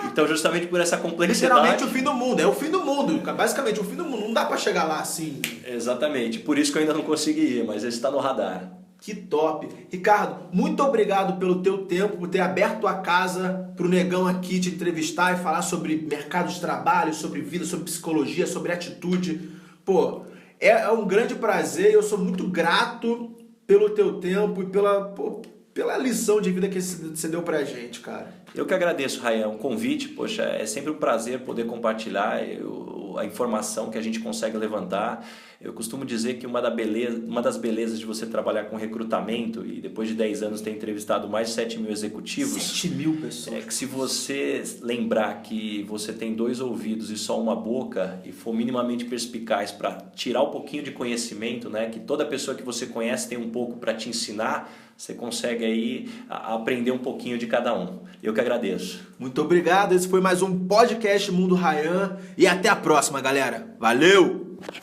Então, justamente por essa complexidade... Literalmente o fim do mundo. É o fim do mundo. Basicamente, o fim do mundo. Não dá para chegar lá assim. Exatamente. Por isso que eu ainda não consegui ir, mas esse está no radar. Que top. Ricardo, muito obrigado pelo teu tempo, por ter aberto a casa pro Negão aqui te entrevistar e falar sobre mercado de trabalho, sobre vida, sobre psicologia, sobre atitude. Pô, é um grande prazer e eu sou muito grato pelo teu tempo e pela lição de vida que você deu pra gente, cara. Eu que agradeço, Rayan, um convite. Poxa, é sempre um prazer poder compartilhar a informação que a gente consegue levantar. Eu costumo dizer que uma das belezas de você trabalhar com recrutamento e depois de 10 anos ter entrevistado mais de 7 mil executivos... 7 mil pessoas. É que se você lembrar que você tem 2 ouvidos e só uma boca e for minimamente perspicaz para tirar um pouquinho de conhecimento, né, que toda pessoa que você conhece tem um pouco para te ensinar, você consegue aí aprender um pouquinho de cada um. Eu que agradeço. Muito obrigado. Esse foi mais um podcast Mundo Rayan e até a próxima, galera. Valeu!